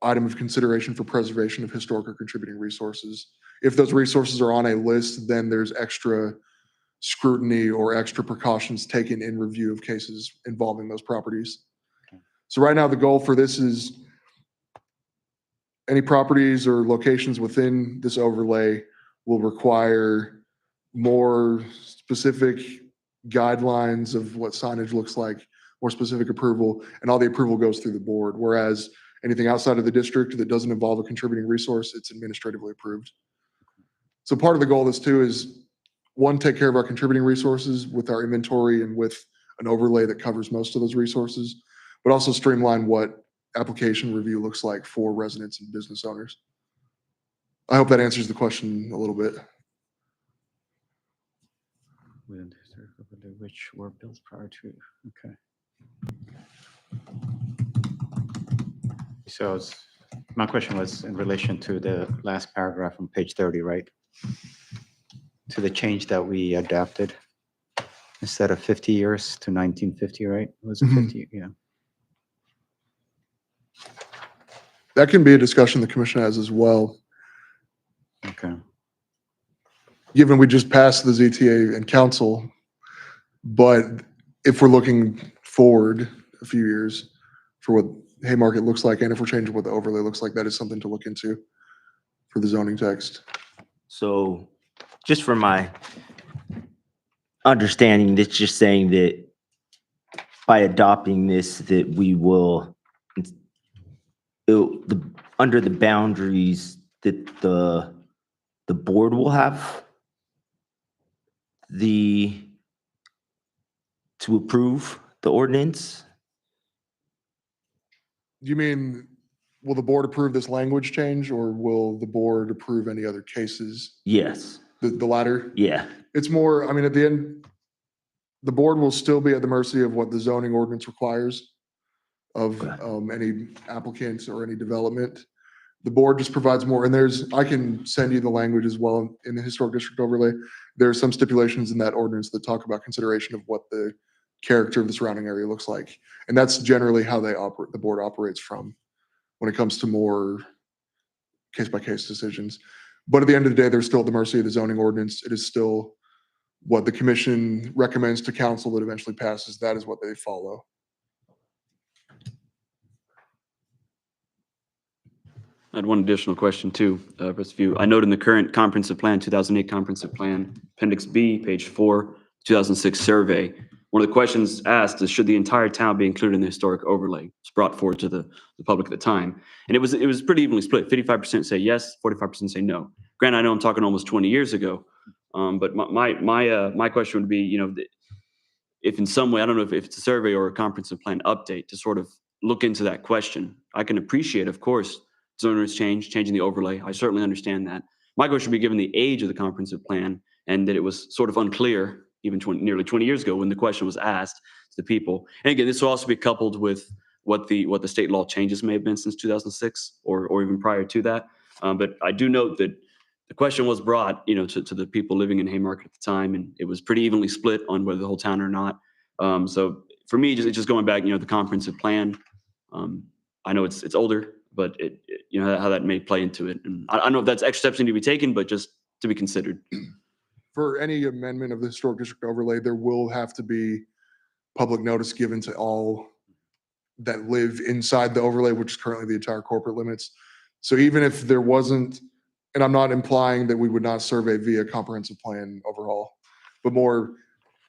item of consideration for preservation of historic or contributing resources. If those resources are on a list, then there's extra scrutiny or extra precautions taken in review of cases involving those properties. So right now, the goal for this is any properties or locations within this overlay will require more specific guidelines of what signage looks like, more specific approval, and all the approval goes through the board. Whereas anything outside of the district that doesn't involve a contributing resource, it's administratively approved. So part of the goal of this too is, one, take care of our contributing resources with our inventory and with an overlay that covers most of those resources, but also streamline what application review looks like for residents and business owners. I hope that answers the question a little bit. Within the historic overlay, which were built prior to, okay. So my question was in relation to the last paragraph on page 30, right? To the change that we adapted instead of 50 years to 1950, right? Was it 50? Yeah. That can be a discussion the commission has as well. Okay. Given we just passed the ZTA and council, but if we're looking forward a few years for what Haymarket looks like, and if we're changing what the overlay looks like, that is something to look into for the zoning text. So just for my understanding, it's just saying that by adopting this, that we will, under the boundaries that the board will have to approve the ordinance. You mean, will the board approve this language change, or will the board approve any other cases? Yes, The latter? yeah, It's more, I mean, at the end, the board will still be at the mercy of what the zoning ordinance requires of any applicants or any development. The board just provides more, and I can send you the language as well in the historic district overlay. There are some stipulations in that ordinance that talk about consideration of what the character of the surrounding area looks like. And that's generally how the board operates from when it comes to more case-by-case decisions. But at the end of the day, they're still at the mercy of the zoning ordinance. It is still what the commission recommends to council that eventually passes. That is what they follow. I had one additional question too, View. I note in the current comprehensive plan, 2008 comprehensive plan, appendix B, page 4, 2006 survey, one of the questions asked is, should the entire town be included in the historic overlay? It's brought forward to the public at the time. And it was pretty evenly split. 55% say yes, 45% say no. Granted, I know I'm talking almost 20 years ago, but my question would be, if in some way, I don't know if it's a survey or a comprehensive plan update to sort of look into that question. I can appreciate, of course, zoners changing the overlay. I certainly understand that. My question would be, given the age of the comprehensive plan and that it was sort of unclear even nearly 20 years ago when the question was asked to the people. And again, this will also be coupled with what the state law changes may have been since 2006 or even prior to that. But I do note that the question was brought, to the people living in Haymarket at the time, and it was pretty evenly split on whether the whole town or not. So for me, just going back, the comprehensive plan, I know it's older, but how that may play into it. And I don't know if that's extra steps need to be taken, but just to be considered. For any amendment of the historic district overlay, there will have to be public notice given to all that live inside the overlay, which is currently the entire corporate limits. So even if there wasn't, and I'm not implying that we would not survey via comprehensive plan overhaul, but more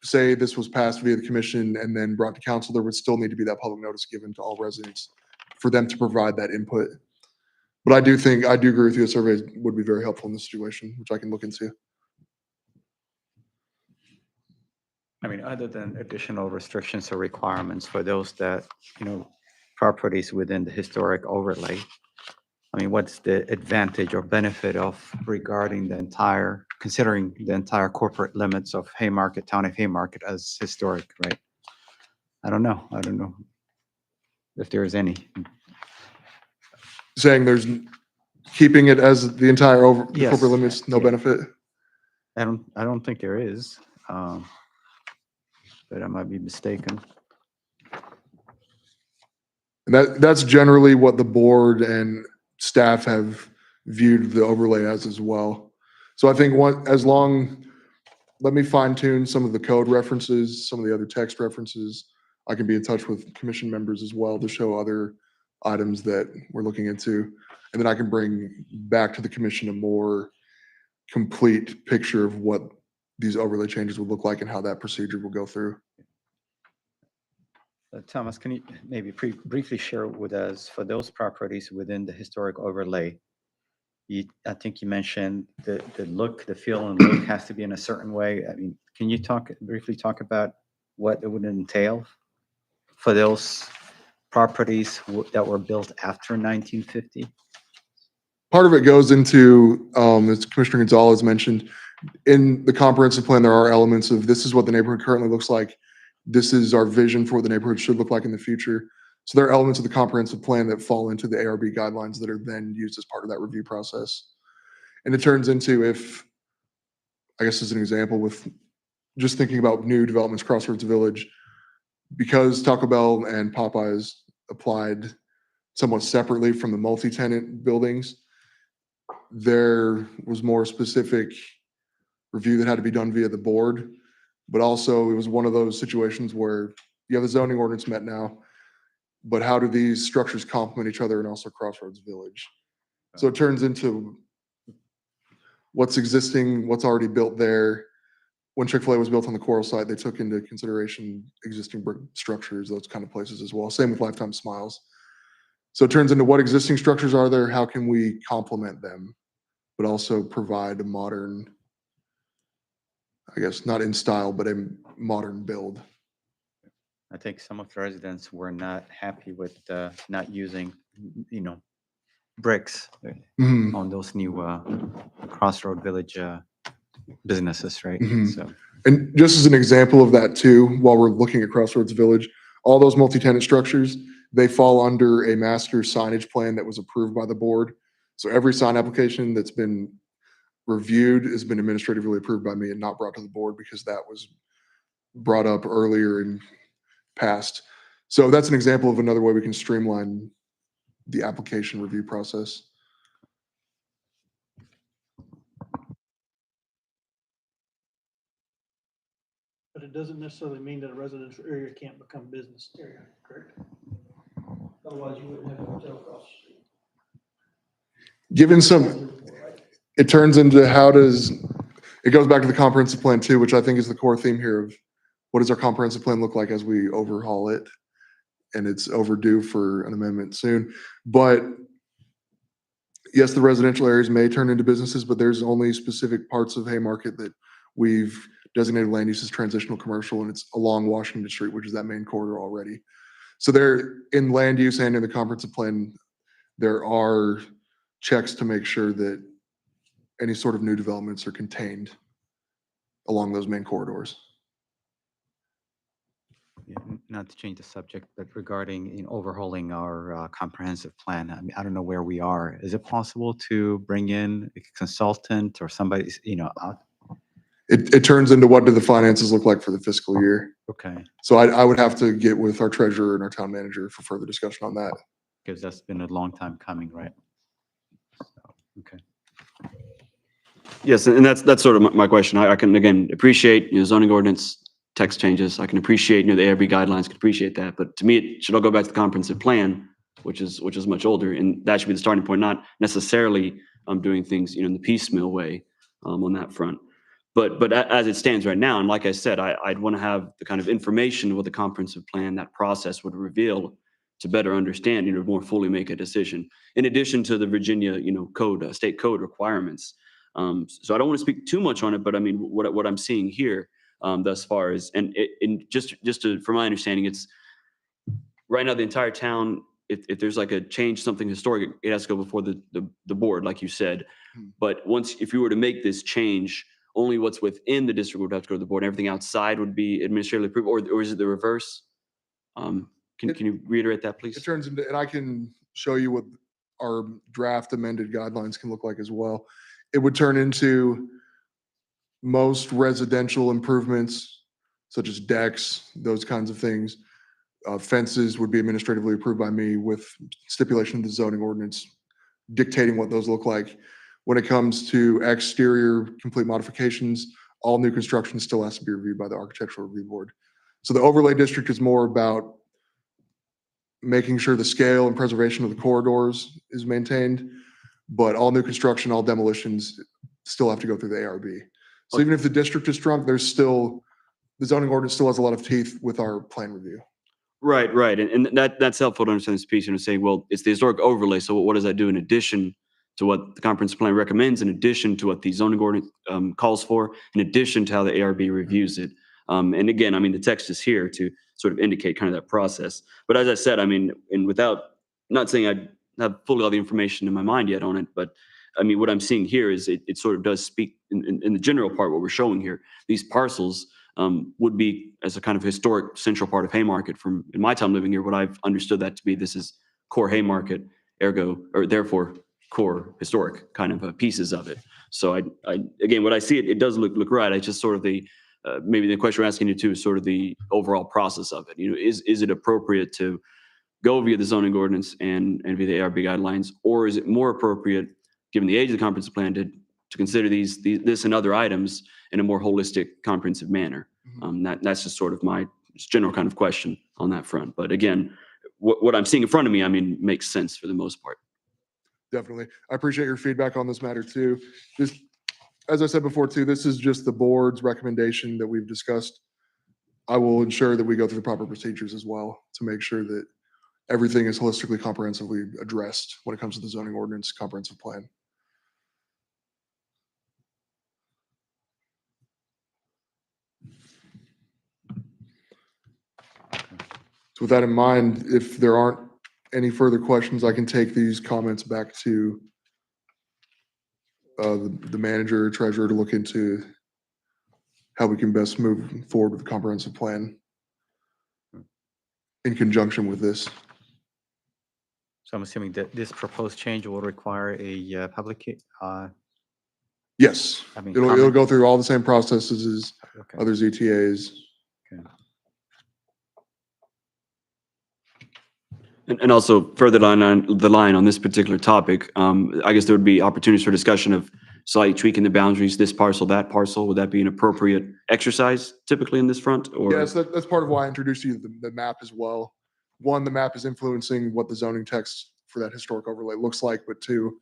say this was passed via the commission and then brought to council, there would still need to be that public notice given to all residents for them to provide that input. But I do agree with you, a survey would be very helpful in this situation, which I can look into. I mean, other than additional restrictions or requirements for those that, properties within the historic overlay, I mean, what's the advantage or benefit of considering the entire corporate limits of Haymarket, town of Haymarket as historic, right? I don't know if there is any. Saying there's keeping it as the entire the Yes. corporate limits, no Yeah. benefit. I don't think there is, but I might be mistaken. And that's generally what the board and staff have viewed the overlay as well. So I think let me fine tune some of the code references, some of the other text references. I can be in touch with commission members as well to show other items that we're looking into. And then I can bring back to the commission a more complete picture of what these overlay changes would look like and how that procedure will go through. Thomas, can you maybe briefly share with us for those properties within the historic overlay? I think you mentioned the look, the feel and look has to be in a certain way. I mean, can you briefly talk about what it would entail for those properties that were built after 1950? Part of it goes into, as Commissioner Gonzalez mentioned, in the comprehensive plan, there are elements of this is what the neighborhood currently looks like. This is our vision for what the neighborhood should look like in the future. So there are elements of the comprehensive plan that fall into the ARB guidelines that are then used as part of that review process. And it turns into, if, I guess as an example, with just thinking about new developments, Crossroads Village, because Taco Bell and Popeyes applied somewhat separately from the multi-tenant buildings, there was more specific review that had to be done via the board. But also it was one of those situations where you have the zoning ordinance met now, but how do these structures complement each other and also Crossroads Village? So it turns into what's existing, what's already built there. When Chick-fil-A was built on the Coral site, they took into consideration existing brick structures, those kind of places as well. Same with Lifetime Smiles. So it turns into what existing structures are there, how can we complement them, but also provide a modern, I guess, not in style, but a modern build. I think some of the residents were not happy with not using, bricks Mhm. on those new Crossroad Village businesses, right? Mhm. So, And just as an example of that too, while we're looking at Crossroads Village, all those multi-tenant structures, they fall under a master signage plan that was approved by the board. So every sign application that's been reviewed has been administratively approved by me and not brought to the board because that was brought up earlier and passed. So that's an example of another way we can streamline the application review process. But it doesn't necessarily mean that a residential area can't become a business area, correct? Otherwise, you wouldn't have a hotel across the street. Given some, it turns into it goes back to the comprehensive plan too, which I think is the core theme here of what does our comprehensive plan look like as we overhaul it? And it's overdue for an amendment soon. But yes, the residential areas may turn into businesses, but there's only specific parts of Haymarket that we've designated land use as transitional commercial, and it's along Washington Street, which is that main corridor already. So there, in land use and in the comprehensive plan, there are checks to make sure that any sort of new developments are contained along those main corridors. yeah, not to change the subject, but regarding overhauling our comprehensive plan, I mean, I don't know where we are. Is it possible to bring in a consultant or somebody, out? It turns into what do the finances look like for the fiscal year? Okay, So I would have to get with our treasurer and our town manager for further discussion on that. because that's been a long time coming, right? So, okay. Yes, and that's sort of my question. I can, again, appreciate, zoning ordinance text changes. I can appreciate, the ARB guidelines, can appreciate that. But to me, it should all go back to the comprehensive plan, which is much older. And that should be the starting point, not necessarily doing things, in the piecemeal way on that front. But as it stands right now, and like I said, I'd want to have the kind of information with the comprehensive plan, that process would reveal to better understand, more fully make a decision. In addition to the Virginia, code, state code requirements. So I don't want to speak too much on it, but I mean, what I'm seeing here thus far is, and from my understanding, it's right now the entire town, if there's like a change, something historic, it has to go before the board, like you said. But if you were to make this change, only what's within the district would have to go to the board, and everything outside would be administratively approved, or is it the reverse? Can you reiterate that, please? It turns into, and I can show you what our draft amended guidelines can look like as well. It would turn into most residential improvements, such as decks, those kinds of things. Fences would be administratively approved by me with stipulation of the zoning ordinance dictating what those look like. When it comes to exterior complete modifications, all new construction still has to be reviewed by the Architectural Review Board. So the overlay district is more about making sure the scale and preservation of the corridors is maintained, but all new construction, all demolitions still have to go through the ARB. So even if the district is shrunk, there's still, the zoning ordinance still has a lot of teeth with our plan review. Right, right. And that's helpful to understand this piece and to say, well, it's the historic overlay. So what does that do in addition to what the comprehensive plan recommends, in addition to what the zoning ordinance calls for, in addition to how the ARB reviews it? And again, I mean, the text is here to sort of indicate kind of that process. But as I said, I mean, and without, not saying I have fully all the information in my mind yet on it, but I mean, what I'm seeing here is it sort of does speak in the general part, what we're showing here. These parcels would be as a kind of historic central part of Haymarket. From in my time living here, what I've understood that to be, this is core Haymarket, ergo, or therefore core historic kind of pieces of it. So I again, what I see, it does look right. I just sort of the maybe the question we're asking you too is sort of the overall process of it. You know, is it appropriate to go via the zoning ordinance and via the ARB guidelines, or is it more appropriate, given the age of the comprehensive plan, to consider this and other items in a more holistic, comprehensive manner? That's just sort of my general kind of question on that front. But again, what I'm seeing in front of me, I mean, makes sense for the most part. Definitely. I appreciate your feedback on this matter too. Just, as I said before too, this is just the board's recommendation that we've discussed. I will ensure that we go through the proper procedures as well to make sure that everything is holistically, comprehensively addressed when it comes to the zoning ordinance comprehensive plan. So with that in mind, if there aren't any further questions, I can take these comments back to the manager, treasurer to look into how we can best move forward with the comprehensive plan in conjunction with this. So I'm assuming that this proposed change will require a public, Yes, I mean, it'll comment? go through all the same processes as Okay. other ZTAs. And also further on the line on this particular topic, I guess there would be opportunities for discussion of slightly tweaking the boundaries, this parcel, that parcel. Would that be an appropriate exercise typically in this front? Or Yes, that's part of why I introduced you to the map as well. One, the map is influencing what the zoning text for that historic overlay looks like, but two,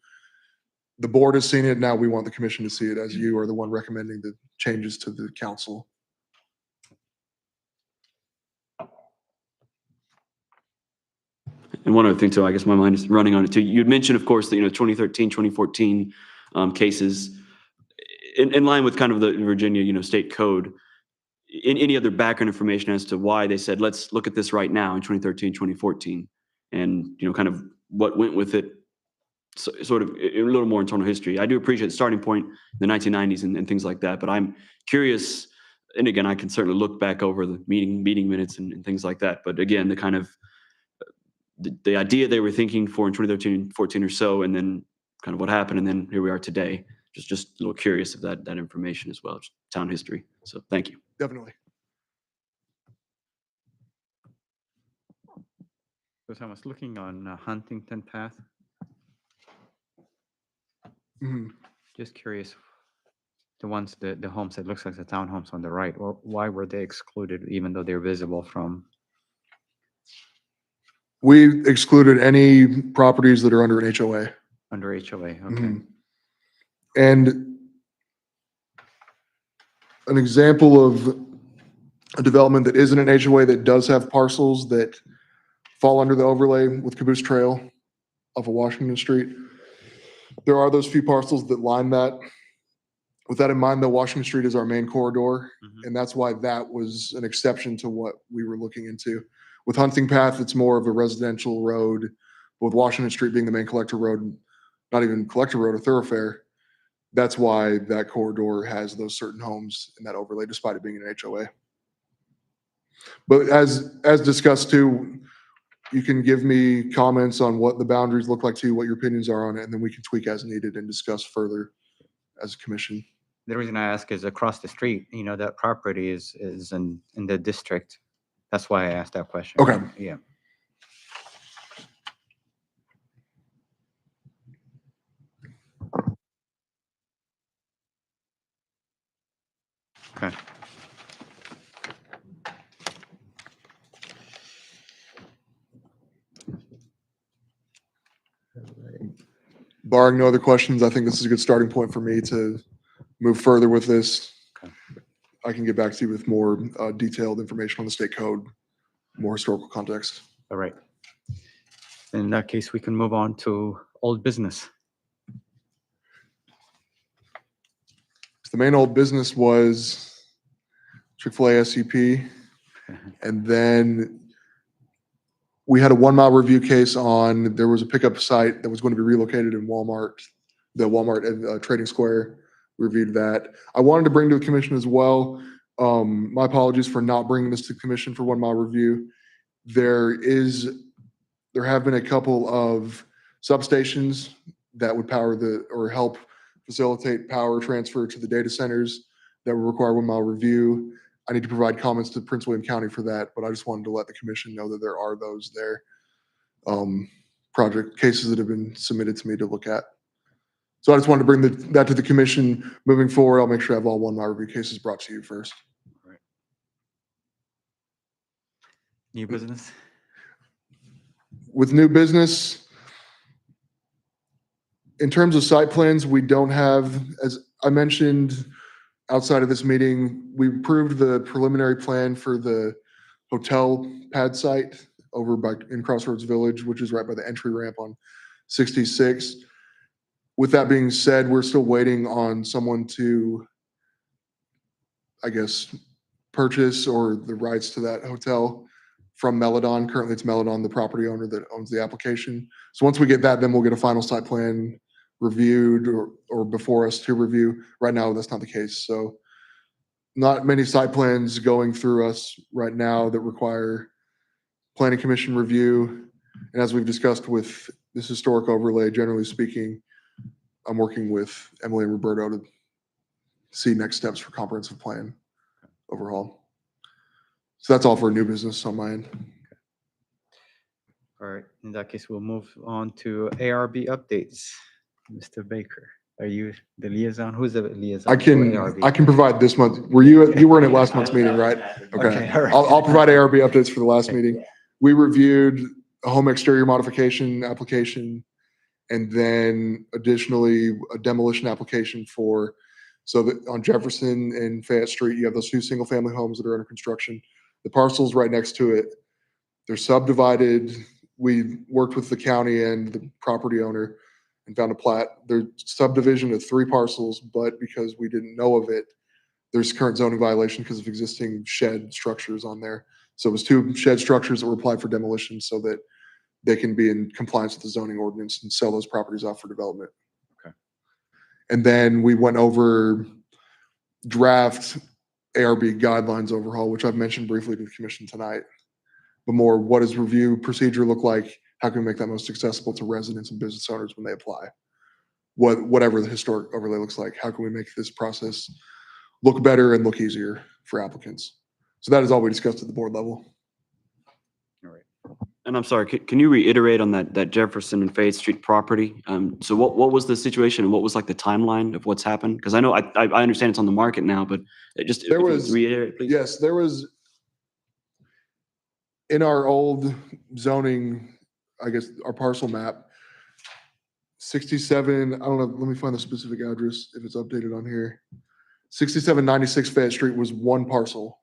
the board has seen it, now we want the commission to see it as you are the one recommending the changes to the council. And one other thing too, I guess my mind is running on it too. You'd mentioned, of course, that, 2013, 2014 cases in line with kind of the Virginia, state code. Any other background information as to why they said, let's look at this right now in 2013, 2014, and, kind of what went with it, sort of a little more internal history. I do appreciate the starting point, the 1990s and things like that, but I'm curious, and again, I can certainly look back over the meeting minutes and things like that. But again, the kind of, the idea they were thinking for in 2013, 14 or so, and then kind of what happened, and then here we are today. Just a little curious of that information as well, just town history. So thank you. Definitely. So Thomas, looking on Huntington Path, Mhm. just curious, the ones, the homes, it looks like the townhomes on the right, or why were they excluded even though they're visible from? We excluded any properties that are under an HOA. Under HOA, okay. Mhm. And an example of a development that isn't an HOA that does have parcels that fall under the overlay with Caboose Trail off of Washington Street. There are those few parcels that line that. With that in mind, though, Washington Street is our main corridor, and that's why that was an exception to what we were looking into. With Hunting Path, it's more of a residential road. With Washington Street being the main collector road, not even collector road, a thoroughfare, that's why that corridor has those certain homes in that overlay, despite it being an HOA. But as discussed too, you can give me comments on what the boundaries look like to you, what your opinions are on it, and then we can tweak as needed and discuss further as a commission. The reason I ask is across the street, that property is in the district. That's why I asked that question. Okay. Yeah. Okay. Barring no other questions, I think this is a good starting point for me to move further with this. Okay. I can get back to you with more detailed information on the state code, more historical context. All right. In that case, we can move on to old business. The main old business was Chick-fil-A SCP. And then we had a 1 mile review case on, there was a pickup site that was going to be relocated in Walmart, the Walmart Trading Square. Reviewed that. I wanted to bring to the commission as well. My apologies for not bringing this to the commission for 1 mile review. There have been a couple of substations that would power or help facilitate power transfer to the data centers that would require 1 mile review. I need to provide comments to Prince William County for that, but I just wanted to let the commission know that there are those there. Project cases that have been submitted to me to look at. So I just wanted to bring that to the commission. Moving forward, I'll make sure I have all 1 mile review cases brought to you first. New business? With new business, in terms of site plans, we don't have, as I mentioned outside of this meeting, we approved the preliminary plan for the hotel pad site over in Crossroads Village, which is right by the entry ramp on 66. With that being said, we're still waiting on someone to, I guess, purchase or the rights to that hotel from Meladon. Currently, it's Meladon, the property owner that owns the application. So once we get that, then we'll get a final site plan reviewed or before us to review. Right now, that's not the case. So not many site plans going through us right now that require planning commission review. And as we've discussed with this historic overlay, generally speaking, I'm working with Emily and Roberto to see next steps for comprehensive plan overhaul. So that's all for new business on my end. All right, in that case, we'll move on to ARB updates. Mr. Baker, are you the liaison? Who's the liaison? I for can ARB? provide this month. You weren't at last month's meeting, right? Okay, all right. I'll provide ARB updates for the last Okay. meeting. We reviewed a home exterior modification application and then additionally a demolition application so that on Jefferson and Fayette Street, you have those 2 single family homes that are under construction. The parcel's right next to it. They're subdivided. We worked with the county and the property owner and found a plat. There's subdivision of 3 parcels, but because we didn't know of it, there's current zoning violation because of existing shed structures on there. So it was 2 shed structures that were applied for demolition so that they can be in compliance with the zoning ordinance and sell those properties off for development. Okay. And then we went over draft ARB guidelines overhaul, which I've mentioned briefly to the commission tonight. But more, what does review procedure look like? How can we make that most accessible to residents and business owners when they apply? Whatever the historic overlay looks like, how can we make this process look better and look easier for applicants? So that is all we discussed at the board level. All right. And I'm sorry, can you reiterate on that Jefferson and Fayette Street property? So what was the situation and what was like the timeline of what's happened? Because I know I understand it's on the market now, but just There if you was- could reiterate, please. Yes, there was, in our old zoning, I guess, our parcel map, 67, I don't know, let me find the specific address if it's updated on here. 6796 Fayette Street was 1 parcel.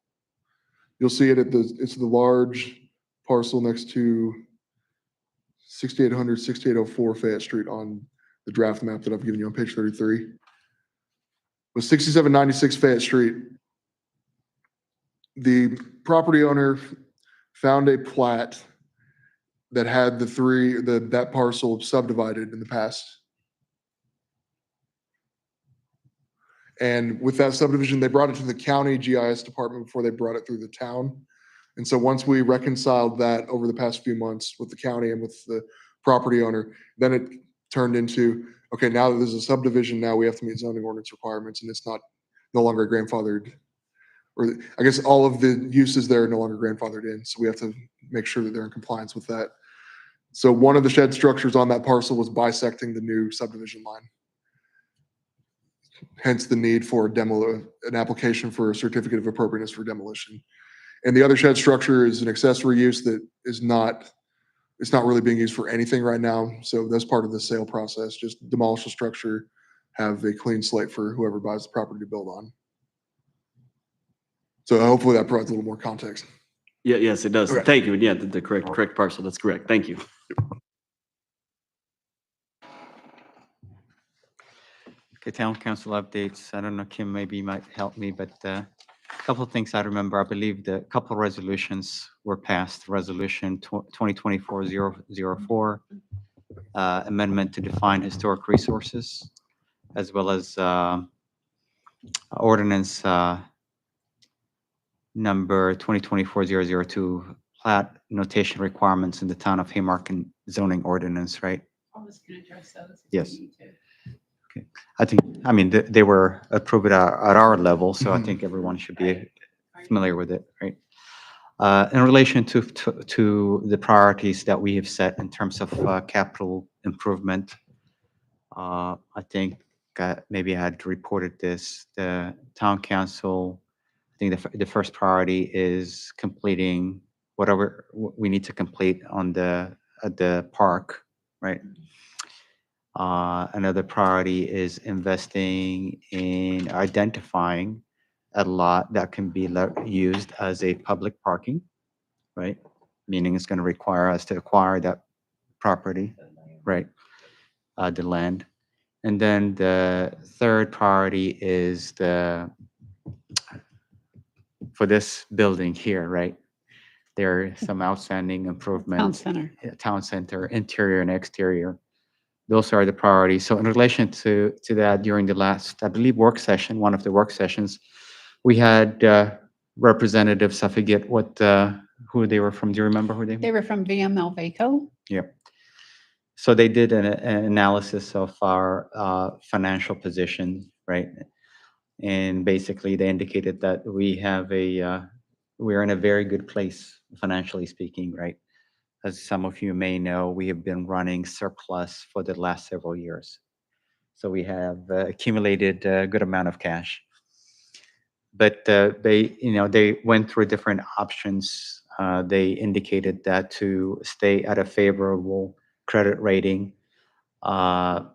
You'll see it it's the large parcel next to 6800, 6804 Fayette Street on the draft map that I've given you on page 33. With 6796 Fayette Street, the property owner found a plat that had that parcel subdivided in the past. And with that subdivision, they brought it to the county GIS department before they brought it through the town. And so once we reconciled that over the past few months with the county and with the property owner, then it turned into, okay, now that there's a subdivision, now we have to meet zoning ordinance requirements and it's no longer grandfathered. Or I guess all of the uses there are no longer grandfathered in. So we have to make sure that they're in compliance with that. So one of the shed structures on that parcel was bisecting the new subdivision line. Hence the need for an application for a certificate of appropriateness for demolition. And the other shed structure is an accessory use that it's not really being used for anything right now. So that's part of the sale process, just demolish the structure, have a clean slate for whoever buys the property to build on. So hopefully that provides a little more context. Yeah, yes, it does. Okay. Thank you. Yeah, the correct parcel. That's correct. Thank you. Okay, town council updates. I don't know, Kim, maybe you might help me, but a couple of things I remember. I believe the couple resolutions were passed. Resolution 2024-004, amendment to define historic resources, as well as ordinance number 2024-002, plat notation requirements in the town of Haymarket zoning ordinance, right? I was gonna address those. if Yes. you need to. I think, I mean, they were approved at our level, so I Mhm. think everyone should be Right. familiar with it, right? In relation to the priorities that we have set in terms of capital improvement, I think maybe I had reported this, the town council, I think the first priority is completing whatever we need to complete on at the park, right? Another priority is investing in identifying a lot that can be used as a public parking, right? Meaning it's going to require us to acquire that property, right? The land. And then the third priority is for this building here, right? There are some outstanding improvements. center. Town center, interior and exterior. Those are the priorities. So in relation to that, during the last, I believe, work session, one of the work sessions, we had representatives, I forget who they were from. Do you remember who they were? They were from VML Vaco. Yep. So they did an analysis of our financial position, right? And basically they indicated that we're in a very good place financially speaking, right? As some of you may know, we have been running surplus for the last several years. So we have accumulated a good amount of cash. But they went through different options. They indicated that to stay at a favorable credit rating, our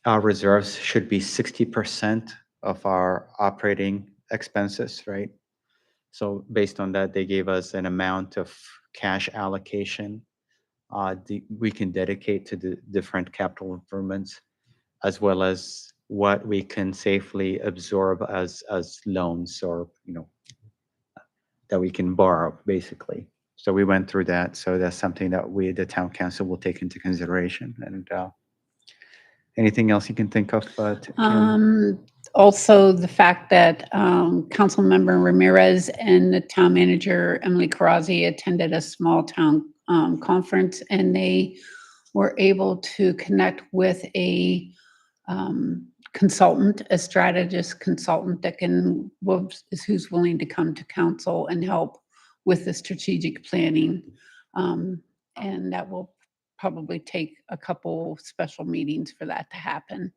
reserves should be 60% of our operating expenses, right? So based on that, they gave us an amount of cash allocation we can dedicate to the different capital improvements, as well as what we can safely absorb as loans or, that we can borrow, basically. So we went through that. So that's something that the town council will take into consideration. And anything else you can think of? Kim? Also the fact that Councilmember Ramirez and the town manager, Emily Carazzi, attended a small town conference, and they were able to connect with a consultant, a strategist consultant that who's willing to come to council and help with the strategic planning. And that will probably take a couple special meetings for that to happen.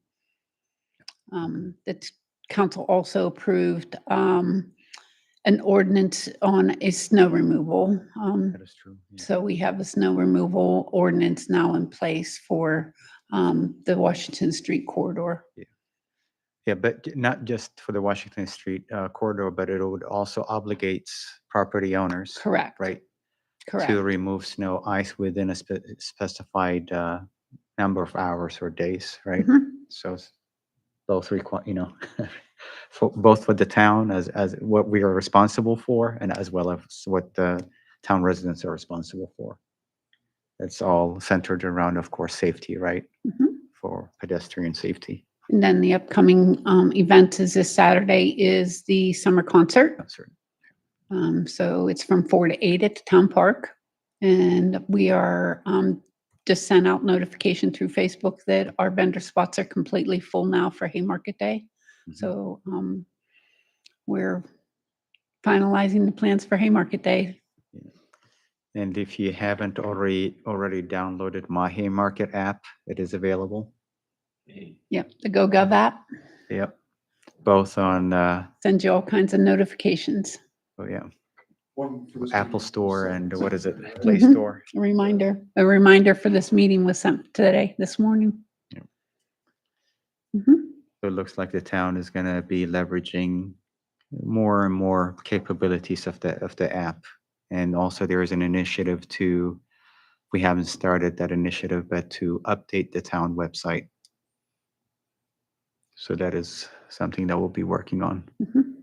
The council also approved an ordinance on a snow removal. That is true. Yeah. So we have a snow removal ordinance now in place for the Washington Street corridor. Yeah, but not just for the Washington Street corridor, but it would also obligate property owners, Correct. right, Correct. to remove snow, ice within a specified number of hours or days, right? Mhm. So both require, both for the town as what we are responsible for, and as well as what the town residents are responsible for. It's all centered around, of course, safety, right? Mhm. For pedestrian safety. And then the upcoming event is this Saturday is the summer concert. That's right. So it's from 4 to 8 at the town park. And we are just sent out notification through Facebook that our vendor spots are completely full now for Haymarket Day. Mhm. So we're finalizing the plans for Haymarket Day. And if you haven't already downloaded my Haymarket app, it is available. Yep, the GoGov app Yep. Both on, sends you all kinds of notifications. oh yeah, One for this Apple meeting. Store and what is it? Play Mhm. Store. A reminder for this meeting was sent today, this morning. Yep. Mhm. So it looks like the town is going to be leveraging more and more capabilities of the app. And also there is an initiative to, we haven't started that initiative, but to update the town website. So that is something that we'll be working on. Mhm.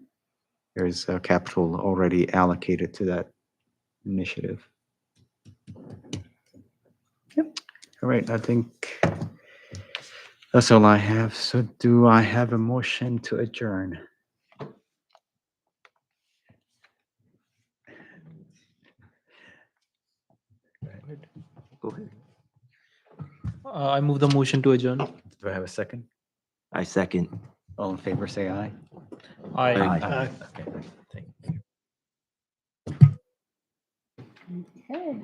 There's capital already allocated to that initiative. Yep. All right, I think that's all I have. So do I have a motion to adjourn? Go ahead. I move the motion to adjourn. Do I have a second? I second. All in favor, say aye. Aye. Aye. Okay, thank you. Okay.